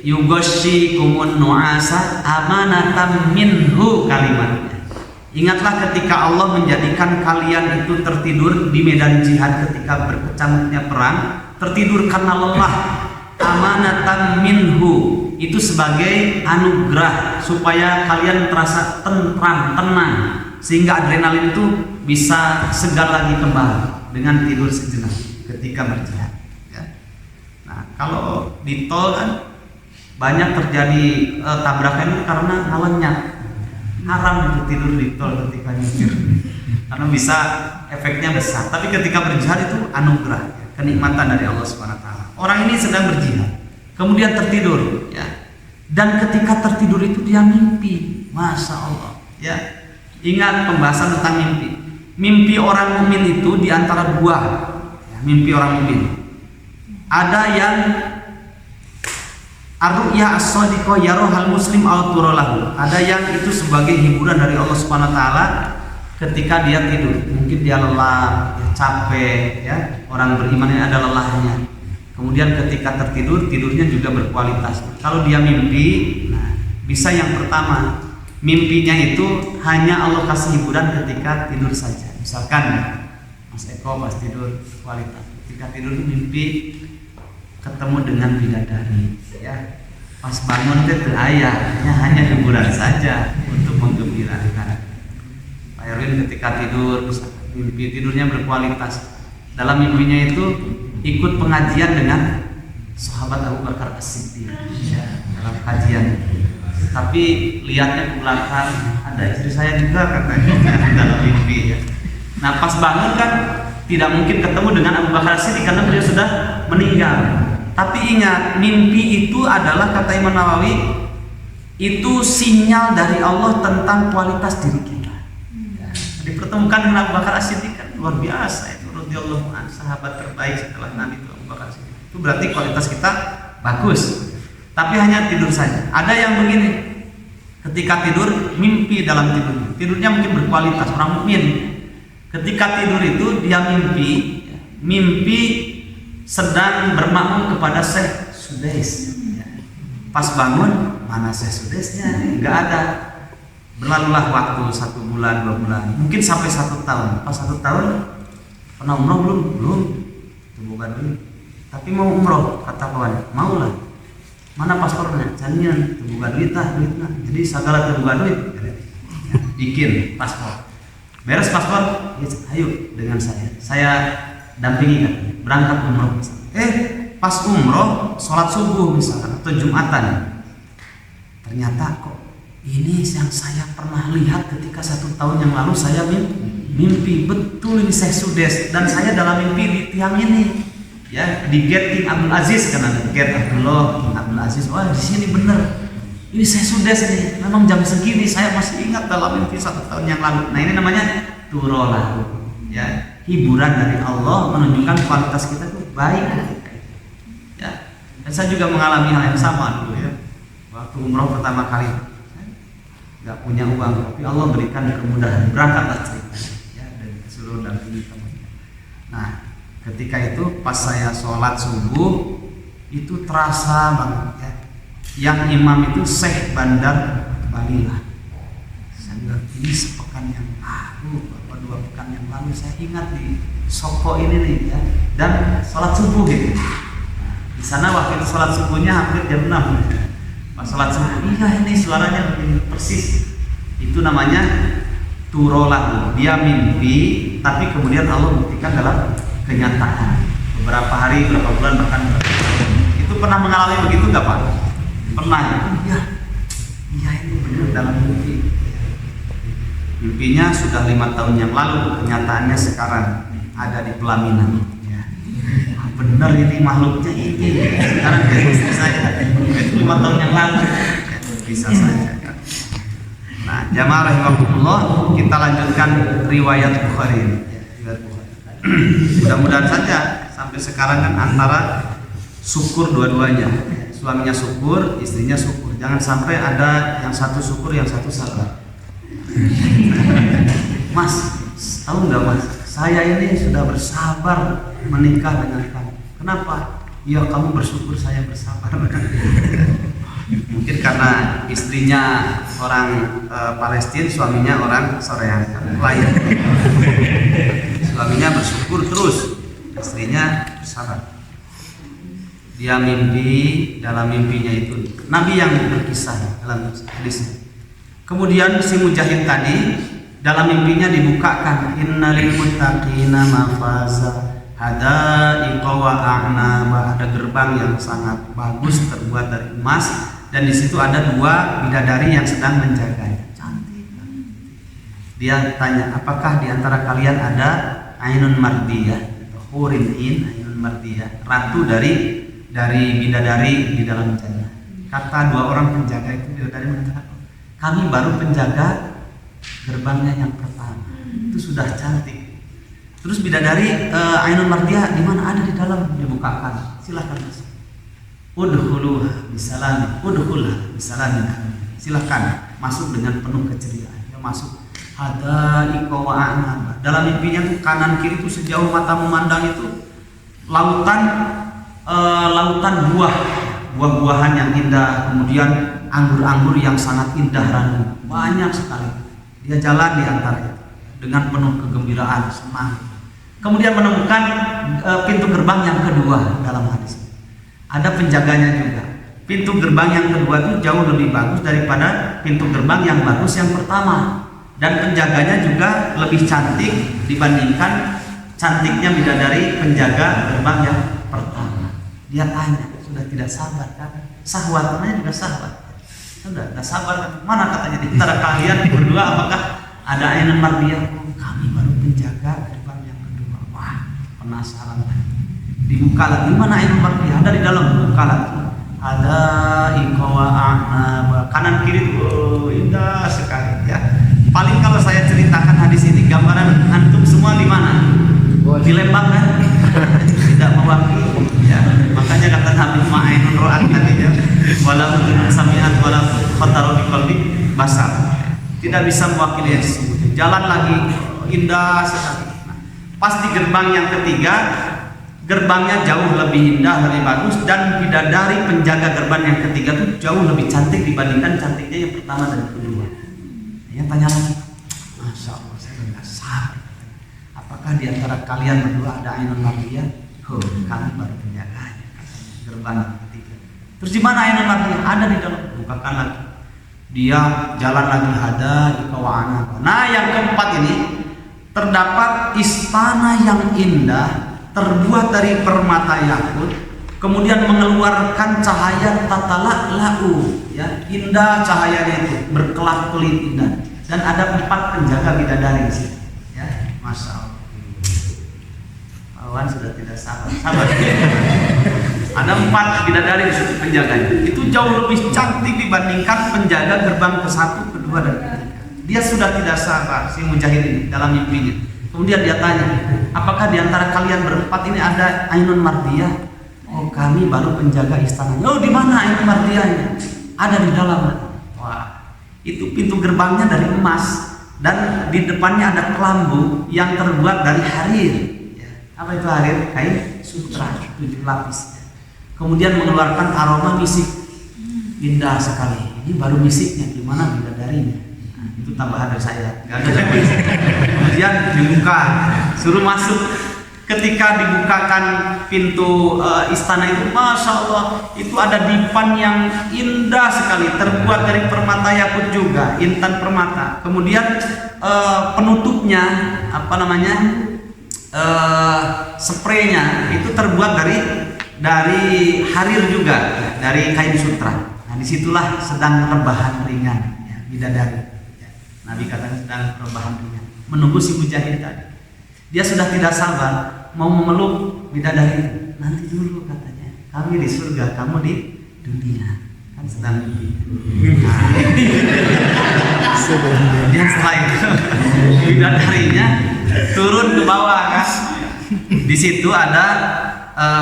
yughashikumun nu'asa amanatan minhu kalimatnya. Ingatlah ketika Allah menjadikan kalian itu tertidur di medan jihad ketika berkecamuknya perang, tertidur karena lelah, amanatan minhu, itu sebagai anugerah supaya kalian terasa tentram, tenang, sehingga adrenalin itu bisa segar lagi kembali dengan tidur sejenak ketika berjihad, ya. kalau di tol kan banyak terjadi tabrakan karena lawannya. Haram itu tidur di tol ketika nyetir, karena bisa efeknya besar. Tapi ketika berjihad itu anugerah, kenikmatan dari Allah Subhanahu Wa Taala. Orang ini sedang berjihad, kemudian tertidur, ya. Dan ketika tertidur itu dia mimpi, masya Allah, ya. Ingat pembahasan tentang mimpi. Mimpi orang mukmin itu diantara dua, ya, mimpi orang mukmin. Ada yang ar-ru'ya as-shadiqah yarohal muslim aw turolahu. Ada yang itu sebagai hiburan dari Allah Subhanahu Wa Taala ketika dia tidur. Mungkin dia lelah, capek, ya. Orang beriman ini ada lelahnya. Kemudian ketika tertidur, tidurnya juga berkualitas. Kalau dia mimpi, nah, bisa yang pertama, mimpinya itu hanya Allah kasih hiburan ketika tidur saja. Misalkan Mas Eko pas tidur kualitas. Ketika tidur mimpi ketemu dengan bidadari, ya. Pas bangun itu ayahnya hanya hiburan saja untuk menggembirakan. Pak Erwin ketika tidur mimpi tidurnya berkualitas. Dalam mimpinya itu ikut pengajian dengan sahabat Abu Bakar As-Siddiq, ya, dalam kajian. Tapi lihatnya ke belakang ada istri saya juga katanya dalam mimpi, ya. Nah pas bangun kan tidak mungkin ketemu dengan Abu Bakar As-Siddiq karena beliau sudah meninggal. Tapi ingat, mimpi itu adalah, kata Imam Nawawi, itu sinyal dari Allah tentang kualitas diri kita. Ya, dipertemukan dengan Abu Bakar As-Siddiq kan luar biasa itu, radhiyallahu anhu, sahabat terbaik setelah Nabi itu Abu Bakar As-Siddiq. Itu berarti kualitas kita bagus. Tapi hanya tidur saja. Ada yang begini, ketika tidur mimpi dalam tidurnya. Tidurnya mungkin berkualitas, orang mukmin. Ketika tidur itu dia mimpi sedang bermakmum kepada Syekh Sudais. Pas bangun, mana Syekh Sudaisnya? Enggak ada. Berlalulah waktu 1 bulan, 2 bulan, mungkin sampai 1 tahun. Pas 1 tahun, pernah umroh belum? Belum. Bukan dulu. Tapi mau umroh, kata kawan, maulah. Mana paspornya? Jangan terbuka duitnya. Jadi segala terbuka duit, bikin paspor. Beres paspor, ya, ayo dengan saya dampingi kan, berangkat umroh misalnya. Pas umroh, sholat subuh misalkan atau Jumatan, ternyata kok ini yang saya pernah lihat ketika 1 tahun yang lalu saya mimpi betul ini Syekh Sudes, dan saya dalam mimpi di tiang ini, ya, di gate King Abdul Aziz, karena gate Abdullah King Abdul Aziz. Wah, di sini bener. Ini Syekh Sudes ini. Memang jam segini saya masih ingat dalam mimpi 1 tahun yang lalu. Nah, ini namanya turolah, ya. Hiburan dari Allah menunjukkan kualitas kita itu baik, ya. Dan saya juga mengalami hal yang sama dulu, ya. Waktu umroh pertama kali, nggak punya uang, tapi Allah berikan kemudahan, berangkatlah ceritanya, ya, dan seluruh dampingi teman. Nah, ketika itu pas saya sholat subuh itu terasa banget, ya. Yang imam itu Syekh Bandar Balilah. Saya bilang ini sepekan yang lalu, 2 pekan yang lalu saya ingat di Soko ini nih, ya, dan sholat subuh gitu. Nah, di sana waktu itu sholat subuhnya hampir jam 6. Pas sholat subuh, iya ini suaranya begini persis. Itu namanya turolah. Dia mimpi, tapi kemudian Allah buktikan dalam kenyataan. Beberapa hari, beberapa bulan, bahkan itu pernah mengalami begitu nggak Pak? Pernah. Iya ini benar dalam mimpi. Mimpinya sudah 5 tahun yang lalu, kenyataannya sekarang ada di pelaminan. Ya. Benar ini makhluknya ini. Sekarang jadi istri saya. Itu 5 tahun yang lalu. Ya, bisa saja. Nah, jamaah rahimakumullah, kita lanjutkan riwayat Bukhari. Mudah-mudahan saja sampai sekarang kan antara syukur dua-duanya. Suaminya syukur, istrinya syukur. Jangan sampai ada yang satu syukur, yang satu sabar. Mas, tahu nggak Mas? Saya ini sudah bersabar menikah dengan kamu. Kenapa? Ya kamu bersyukur, saya bersabar. Mungkin karena istrinya orang Palestina, suaminya orang Soreang, lain. Suaminya bersyukur terus, istrinya bersabar. Dia mimpi, dalam mimpinya itu Nabi yang berkisah dalam hadisnya. Kemudian si mujahid tadi dalam mimpinya dibukakan innalil muttaqina mafaza, hadaiqa wa a'naba, ada gerbang yang sangat bagus terbuat dari emas, dan di situ ada 2 bidadari yang sedang menjaganya. Cantik. Dia tanya, apakah di antara kalian ada ainun mardiyah, hurin in, ainun mardiyah, ratu dari bidadari di dalam jannah? Kata 2 orang penjaga itu, bidadari mengatakan, kami baru penjaga gerbangnya yang pertama, itu sudah cantik. Terus bidadari ainun mardiyah di mana? Ada di dalam, dibukakan, silakan masuk. Udkhuluha bisalam, udkhulha bisalam, silakan masuk dengan penuh keceriaan. Dia masuk, hadaiqa wa a'naba. Dalam mimpinya tuh kanan kiri tuh sejauh mata memandang itu lautan buah-buahan yang indah, kemudian anggur-anggur yang sangat indah ranum, banyak sekali. Dia jalan di antara itu dengan penuh kegembiraan, semangat. Kemudian menemukan pintu gerbang yang kedua dalam hadis. Ada penjaganya juga. Pintu gerbang yang kedua itu jauh lebih bagus daripada pintu gerbang yang bagus yang pertama. Dan penjaganya juga lebih cantik dibandingkan cantiknya bidadari penjaga gerbang yang pertama. Dia tanya, sudah tidak sabar kan? Sahwat, namanya juga sahwat. Sudah tidak sabar kan? Mana katanya di antara kalian berdua apakah ada ainun mardiyah? Oh, kami baru penjaga gerbang yang kedua. Wah, penasaran lagi. Dibuka lagi, mana ainun mardiyah? Ada di dalam, buka lagi. Ada iqwa a'naba. Kanan kiri tuh indah sekali ya. Paling kalau saya ceritakan hadis ini, gambaran antum semua di mana? Di Lembang kan? Tidak mewakili ya. Makanya kata Nabi ma'ainun ra'at tadi ya, wala sami'at wala khatara bi qalbi basar. Tidak bisa mewakili yang sesungguhnya. Jalan lagi indah sekali. Nah, pas di gerbang yang ketiga, gerbangnya jauh lebih indah, lebih bagus, dan bidadari penjaga gerbang yang ketiga itu jauh lebih cantik dibandingkan cantiknya yang pertama dan kedua. Yang tanya lagi, Masya Allah, saya tidak sabar. Apakah di antara kalian berdua ada ainun mardiyah? Oh, kami baru penjaganya, gerbang yang ketiga. Terus di mana ainun mardiyah? Ada di dalam, bukakan lagi. Dia jalan lagi, hadaiqa wa a'naba. Nah, yang keempat ini terdapat istana yang indah terbuat dari permata yakut, kemudian mengeluarkan cahaya tatala'la'u ya, indah cahayanya itu, berkelap-kelip indah, dan ada 4 penjaga bidadari di situ ya. Masya Allah, Pawan sudah tidak sabar ada 4 bidadari di situ penjaganya, itu jauh lebih cantik dibandingkan penjaga gerbang ke-1, ke-2 dan ke-3. Dia sudah tidak sabar si mujahid ini dalam mimpinya. Kemudian dia tanya, apakah di antara kalian berempat ini ada ainun mardiyah? Oh, kami baru penjaga istananya. Oh, di mana ainun mardiyahnya? Ada di dalam. Wah, itu pintu gerbangnya dari emas, dan di depannya ada kelambu yang terbuat dari harir. Ya. Apa itu harir? Kain sutra 7 lapis. Kemudian mengeluarkan aroma misik, indah sekali. Ini baru misiknya, gimana bidadarinya? Itu tambahan dari saya, nggak ada. Kemudian dibuka, suruh masuk. Ketika dibukakan pintu istana itu, Masya Allah, itu ada dipan yang indah sekali, terbuat dari permata yakut juga, intan permata. Kemudian penutupnya, apa namanya, spraynya itu terbuat dari harir juga, dari kain sutra. Nah, disitulah sedang rebahan ringan, ya, bidadari. Nabi katakan sedang rebahan ringan, menunggu si mujahid tadi. Dia sudah tidak sabar mau memeluk bidadari itu. Nanti dulu katanya, kami di surga, kamu di dunia. Kan sedang mimpi. Kemudian setelah itu bidadarinya turun ke bawah kan. Di situ ada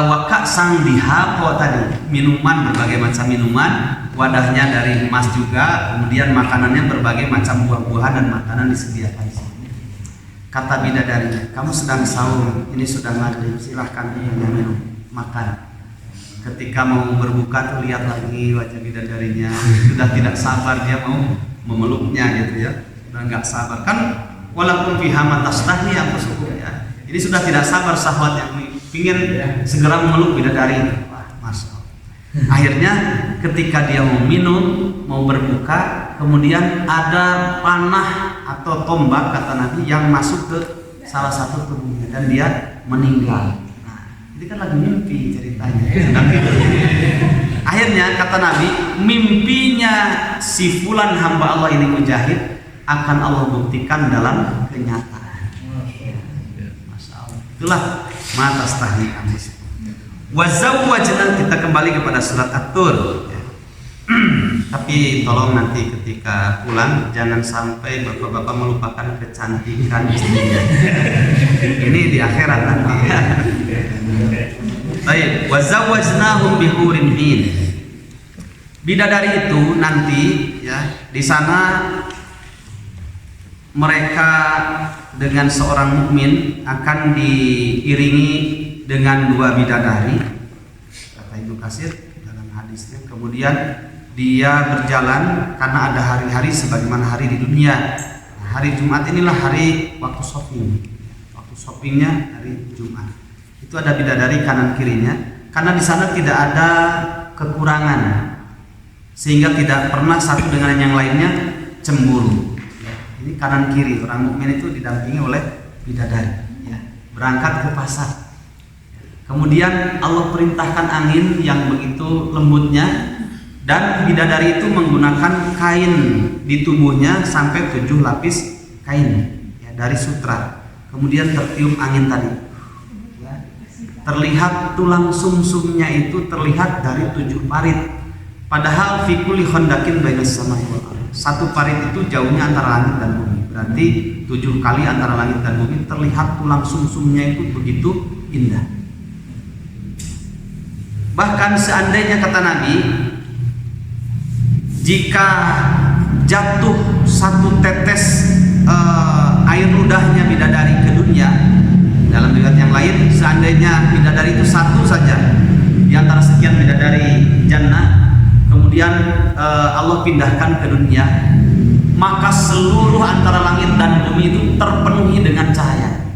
wakak sang dihapo tadi, minuman, berbagai macam minuman, wadahnya dari emas juga, kemudian makanannya berbagai macam buah-buahan dan makanan disediakan. Kata bidadarinya, kamu sedang sahur, ini sudah maghrib, silahkan minum, makan. Ketika mau berbuka tuh lihat lagi wajah bidadarinya, sudah tidak sabar dia mau memeluknya gitu ya, sudah nggak sabar kan, walaupun fiha ma tastahi anfusukum ya. Ini sudah tidak sabar sahwat yang ingin segera memeluk bidadari itu. Wah, Masya Allah. Akhirnya ketika dia mau minum, mau berbuka, kemudian ada panah atau tombak kata Nabi yang masuk ke salah satu tubuhnya dan dia meninggal. Ini kan lagi mimpi ceritanya. Sedang tidur. Akhirnya kata Nabi, mimpinya si fulan hamba Allah ini mujahid akan Allah buktikan dalam kenyataan. Masya Allah. Itulah mata stahni amis. Wazawwajna, kita kembali kepada surat At-Tur. Tapi tolong nanti ketika pulang jangan sampai bapak-bapak melupakan kecantikan istrinya. Ini di akhirat nanti ya. Baik, wazawwajnahum bihurin 'ain. Bidadari itu nanti ya di sana mereka dengan seorang mukmin akan diiringi dengan 2 bidadari, kata Ibnu Katsir dalam hadisnya. Kemudian dia berjalan karena ada hari-hari sebagaimana hari di dunia. Nah, hari Jumat inilah hari waktu shopping. Waktu shoppingnya hari Jumat. Itu ada bidadari kanan kirinya karena di sana tidak ada kekurangan sehingga tidak pernah satu dengan yang lainnya cemburu. Ini kanan kiri, orang mukmin itu didampingi oleh bidadari ya, berangkat ke pasar. Kemudian Allah perintahkan angin yang begitu lembutnya dan bidadari itu menggunakan kain di tubuhnya sampai 7 lapis kain ya, dari sutra. Kemudian tertiup angin tadi ya, terlihat tulang sumsumnya itu terlihat dari 7 parit. Padahal fi kulli khandakin bainas samai wal ardh. 1 parit itu jauhnya antara langit dan bumi. Berarti 7 kali antara langit dan bumi terlihat tulang sumsumnya itu begitu indah. Bahkan seandainya kata Nabi, jika jatuh 1 tetes air ludahnya bidadari ke dunia, dalam riwayat yang lain seandainya bidadari itu 1 saja di antara sekian bidadari jannah, kemudian Allah pindahkan ke dunia, maka seluruh antara langit dan bumi itu terpenuhi dengan cahaya,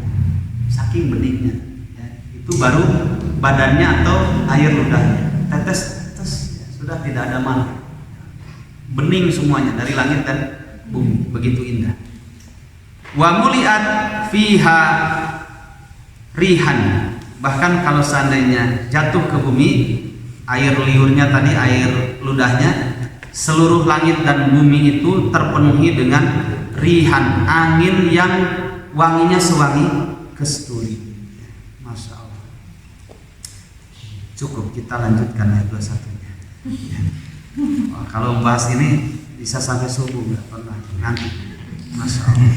saking beningnya ya. Itu baru badannya atau air ludahnya, tetes ya, sudah tidak ada mana, bening semuanya dari langit dan bumi, begitu indah. Wa muliat fiha rihan, bahkan kalau seandainya jatuh ke bumi, air liurnya tadi, air ludahnya, seluruh langit dan bumi itu terpenuhi dengan rihan, angin yang wanginya sewangi kesturi. Masya Allah. Cukup, kita lanjutkan ayat 21-nya. Oh, kalau bahas ini bisa sampai subuh, nggak pernah nanti. Masya Allah.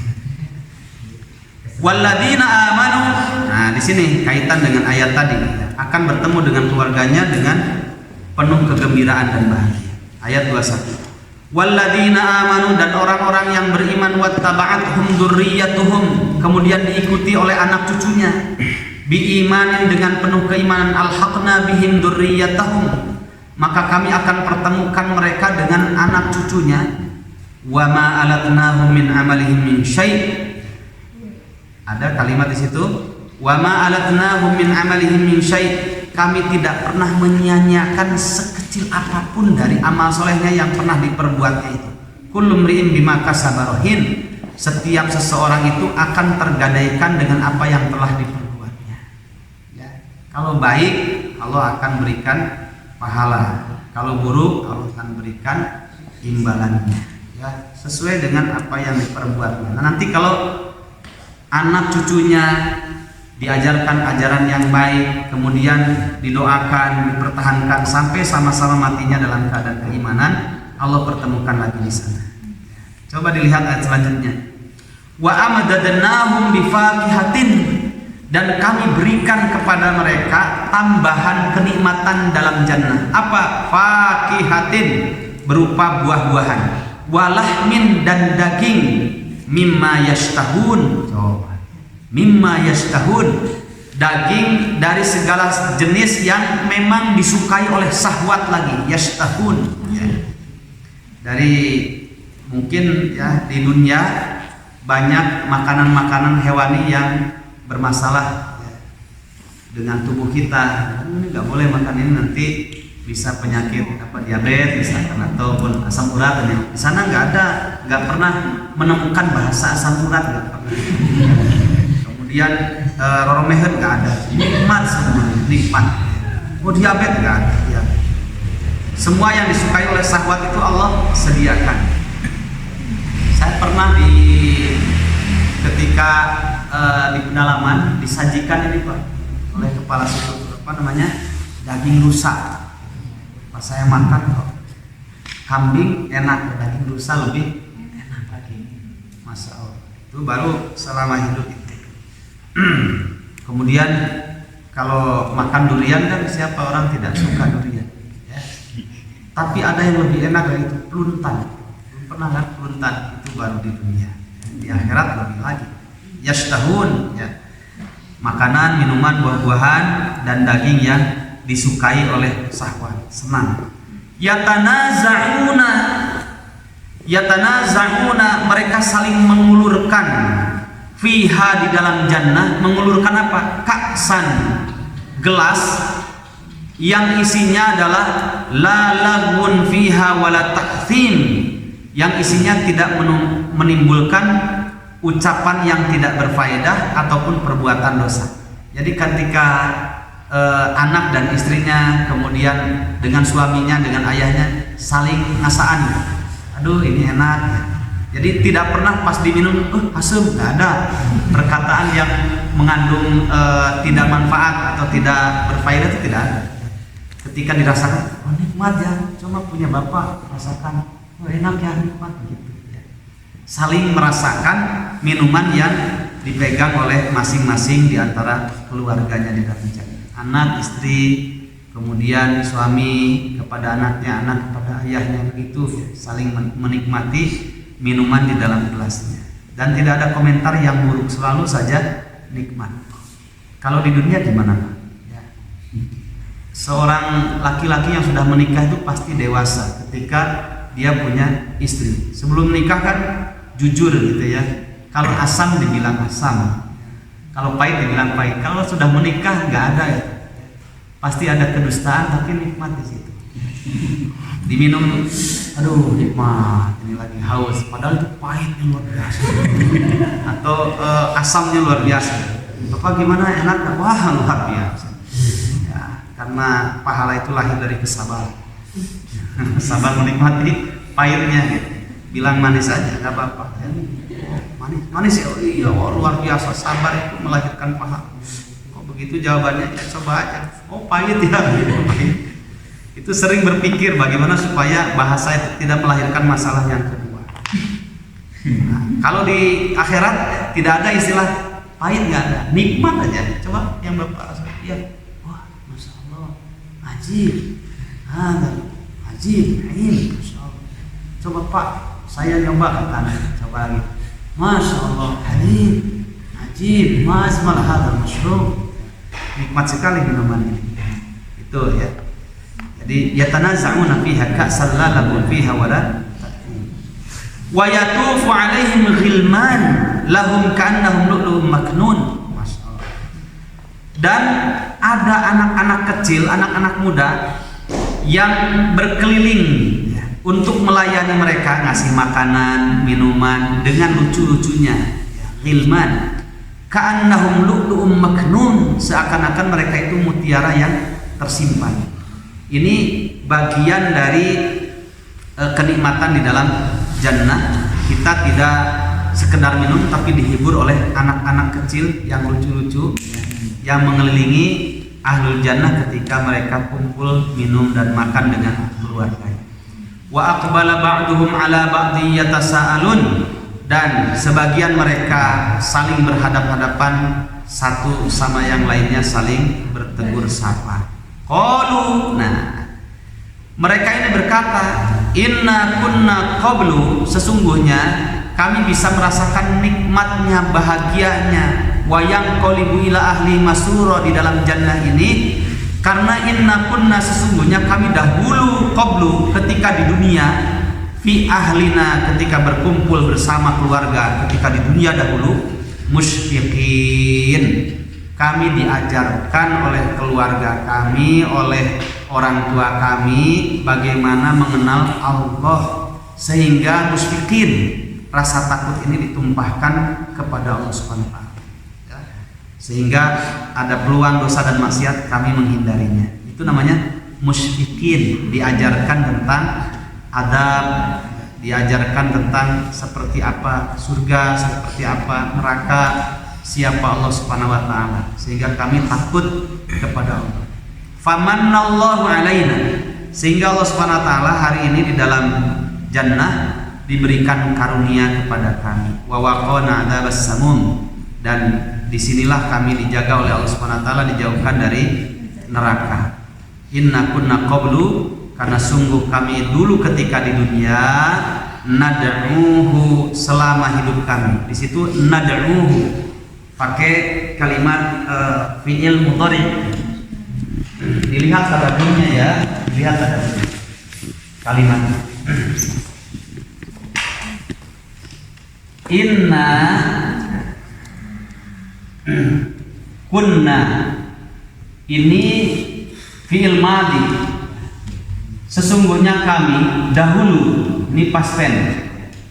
Walladzina amanu. Nah, di sini kaitan dengan ayat tadi, akan bertemu dengan keluarganya dengan penuh kegembiraan dan bahagia. Ayat 21. Walladzina amanu, dan orang-orang yang beriman, wattaba'athum dzurriyyatuhum, kemudian diikuti oleh anak cucunya, biimanin, dengan penuh keimanan, alhaqna bihim dzurriyyatahum, maka kami akan pertemukan mereka dengan anak cucunya, wa ma alatnahum min amalihim min syai'. Ada kalimat di situ, wa ma alatnahum min amalihim min syai', kami tidak pernah menyia-nyiakan sekecil apapun dari amal solehnya yang pernah diperbuatnya itu. Kullu mri'in bima kasaba rahin, setiap seseorang itu akan tergadaikan dengan apa yang telah diperbuatnya ya. Kalau baik Allah akan berikan pahala, kalau buruk Allah akan berikan imbalannya ya, sesuai dengan apa yang diperbuatnya. Nah, nanti kalau anak cucunya diajarkan ajaran yang baik, kemudian didoakan, dipertahankan sampai sama-sama matinya dalam keadaan keimanan, Allah pertemukan lagi di sana. Coba dilihat ayat selanjutnya. Wa amadadnahum bifakihatin, dan kami berikan kepada mereka tambahan kenikmatan dalam jannah. Apa? Fakihatin, berupa buah-buahan. Walahmin, dan daging. Mimma yashtahun. Coba. Mimma yashtahun, daging dari segala jenis yang memang disukai oleh syahwat lagi, yashtahun ya. Dari mungkin ya di dunia banyak makanan-makanan hewani yang bermasalah ya, dengan tubuh kita. Ini nggak boleh makan ini, nanti bisa penyakit diabetes misalkan, ataupun asam urat. Di sana nggak pernah menemukan bahasa asam urat, nggak pernah. Kemudian roromehet nggak ada, nikmat semuanya. nikmat. Oh diabetes nggak ada, diabetes. Semua yang disukai oleh syahwat itu Allah sediakan. Saya pernah ketika di pedalaman disajikan ini Pak oleh kepala suku daging rusa. Pas saya makan kok kambing enak, daging rusa lebih enak lagi. Masya Allah. Itu baru selama hidup itu. Kemudian kalau makan durian kan siapa orang tidak suka durian ya. Tapi ada yang lebih enak dari itu, peluntan. Belum pernah kan peluntan, itu baru di dunia. Di akhirat lebih lagi. Yashtahun ya. Makanan, minuman, buah-buahan dan daging yang disukai oleh syahwat, senang. Yatanaza'una mereka saling mengulurkan fiha di dalam jannah. Mengulurkan apa? Ka'san, gelas yang isinya adalah la laghun fiha wala ta'thim, yang isinya tidak menimbulkan ucapan yang tidak berfaedah ataupun perbuatan dosa. Jadi ketika anak dan istrinya kemudian dengan suaminya, dengan ayahnya saling ngasaan, aduh ini enak ya. Jadi tidak pernah pas diminum asem, nggak ada perkataan yang mengandung tidak manfaat atau tidak berfaedah, itu tidak ada. Ketika dirasakan, oh nikmat ya, coba punya bapak rasakan, oh enak ya, nikmat gitu ya. Saling merasakan minuman yang dipegang oleh masing-masing di antara keluarganya di dalam jannah. Anak, istri, kemudian suami kepada anaknya, anak kepada ayahnya, begitu ya, saling menikmati minuman di dalam gelasnya. Dan tidak ada komentar yang buruk, selalu saja nikmat. Kalau di dunia gimana Pak? Ya. Seorang laki-laki yang sudah menikah itu pasti dewasa ketika dia punya istri. Sebelum menikah kan jujur gitu ya. Kalau asam dibilang asam, kalau pahit dibilang pahit. Kalau sudah menikah nggak ada ya. Pasti ada kedustaan, tapi nikmat di situ. Diminum, aduh nikmat, ini lagi haus, padahal itu pahitnya luar biasa. Atau asamnya luar biasa. Bapak gimana, enak? Wah luar biasa. Ya, karena pahala itu lahir dari kesabaran. Sabar menikmati pahitnya gitu. Bilang manis aja, nggak apa-apa. Manis ya, oh iya, luar biasa. Sabar itu melahirkan pahala. Kok begitu jawabannya? Ya, coba aja. Oh pahit ya, pahit. Itu sering berpikir bagaimana supaya bahasa itu tidak melahirkan masalah yang kedua. Nah, kalau di akhirat tidak ada istilah pahit, nggak ada, nikmat aja. Coba yang Bapak rasakan, ya, wah, masya Allah, ajib, ajib, masya Allah. Coba Pak, saya nyoba kata, coba lagi, masya Allah, ajib, mas malah hal masyrum. Nikmat sekali minuman ini. Itu ya. Jadi yatanaza'una fiha ka'san la laghun fiha wala wa yatufu 'alaihim ghilman lahum ka'annahum lu'lu'un maknun. Masyaallah. Dan ada anak-anak kecil, anak-anak muda yang berkeliling ya, untuk melayani mereka, ngasih makanan, minuman dengan lucu-lucunya ya, ghilman ka'annahum lu'lu'un maknun, seakan-akan mereka itu mutiara yang tersimpan. Ini bagian dari kenikmatan di dalam jannah. Kita tidak sekedar minum, tapi dihibur oleh anak-anak kecil yang lucu-lucu yang mengelilingi ahlul jannah ketika mereka kumpul minum dan makan dengan keluarganya. Wa aqbala ba'duhum ala ba'di yatasaalun, dan sebagian mereka saling berhadap-hadapan satu sama yang lainnya, saling bertegur sapa. Qalu, nah mereka ini berkata, inna kunna qablu, sesungguhnya kami bisa merasakan nikmatnya, bahagianya, wayang qolibu ila ahli masuro, di dalam jannah ini, karena inna kunna, sesungguhnya kami dahulu qablu, ketika di dunia, fi ahlina, ketika berkumpul bersama keluarga, ketika di dunia dahulu, musyfiqin, kami diajarkan oleh keluarga kami, oleh orang tua kami, bagaimana mengenal Allah, sehingga musyfiqin, rasa takut ini ditumpahkan kepada Allah Subhanahu wa taala. sehingga ada peluang dosa dan maksiat kami menghindarinya. Itu namanya musyfiqin, diajarkan tentang adab, diajarkan tentang seperti apa surga, seperti apa neraka, siapa Allah Subhanahu wa taala, sehingga kami takut kepada Allah. Famannallahu alaina, sehingga Allah Subhanahu wa taala hari ini di dalam jannah diberikan karunia kepada kami. Wa waqana adzabas samum, dan disinilah kami dijaga oleh Allah Subhanahu wa taala, dijauhkan dari neraka. Inna kunna qablu, karena sungguh kami dulu ketika di dunia nad'uhu, selama hidup kami. Di situ nad'uhu pakai kalimat fi'il mudhari. Dilihat tadabirnya ya, dilihat tadabir kalimat. Inna kunna, ini fi'il madhi, sesungguhnya kami dahulu, ini past tense.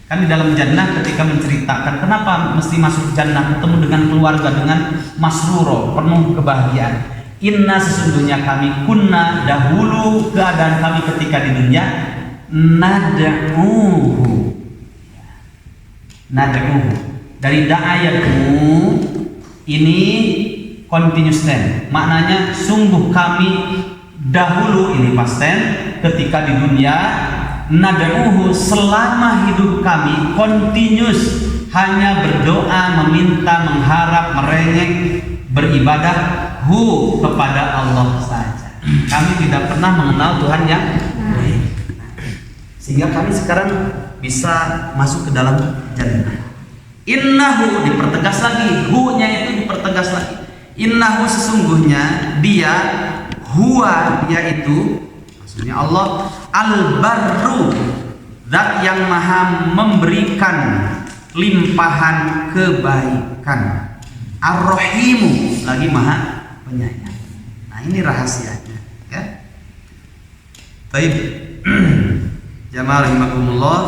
Kan di dalam jannah ketika menceritakan kenapa mesti masuk jannah, ketemu dengan keluarga dengan masruro, penuh kebahagiaan. Inna, sesungguhnya kami, kunna, dahulu keadaan kami ketika di dunia, nad'uhu, nad'uhu dari da'ayatu, ini continuous tense, maknanya sungguh kami dahulu, ini past tense, ketika di dunia, nad'uhu, selama hidup kami continuous hanya berdoa, meminta, mengharap, merengek, beribadah hu, kepada Allah saja. Kami tidak pernah mengenal Tuhan yang lain, sehingga kami sekarang bisa masuk ke dalam jannah. Innahu, dipertegas lagi, hu-nya itu dipertegas lagi. Innahu, sesungguhnya dia, huwa, dia itu, maksudnya Allah, al-barru, zat yang maha memberikan limpahan kebaikan, ar-rahimu, lagi maha penyayang. Nah, ini rahasianya ya. Baik. Jamaah rahimakumullah,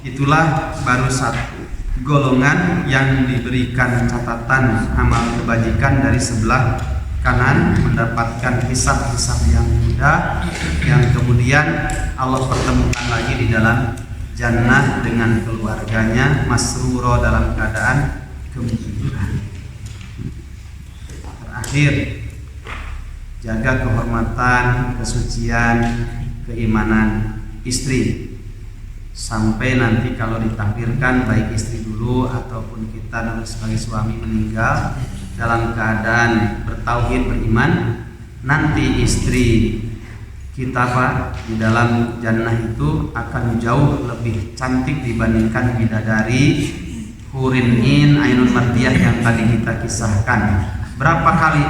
itulah baru satu golongan yang diberikan catatan amal kebajikan dari sebelah kanan, mendapatkan hisab-hisab yang mudah, yang kemudian Allah pertemukan lagi di dalam jannah dengan keluarganya, masruro, dalam keadaan gembira. Terakhir, jaga kehormatan, kesucian, keimanan istri, sampai nanti kalau ditakdirkan baik istri dulu ataupun kita dulu sebagai suami meninggal dalam keadaan bertauhid, beriman, nanti istri kita Pak di dalam jannah itu akan jauh lebih cantik dibandingkan bidadari hurin in ainun mardiyah yang tadi kita kisahkan. Berapa kali?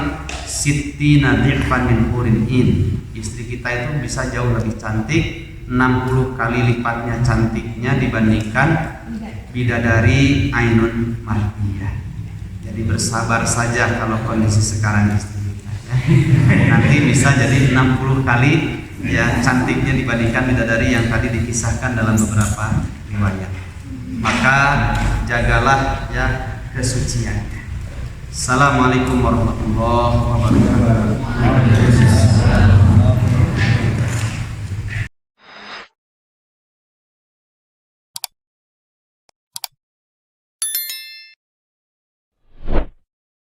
Sittina dhifan min hurin in, istri kita itu bisa jauh lebih cantik, 60 kali lipatnya cantiknya dibandingkan bidadari ainun mardiyah. Jadi bersabar saja kalau kondisi sekarang istri kita ya. Nanti bisa jadi 60 kali ya cantiknya dibandingkan bidadari yang tadi dikisahkan dalam beberapa riwayat. Maka jagalah ya kesuciannya. Assalamualaikum warahmatullahi wabarakatuh.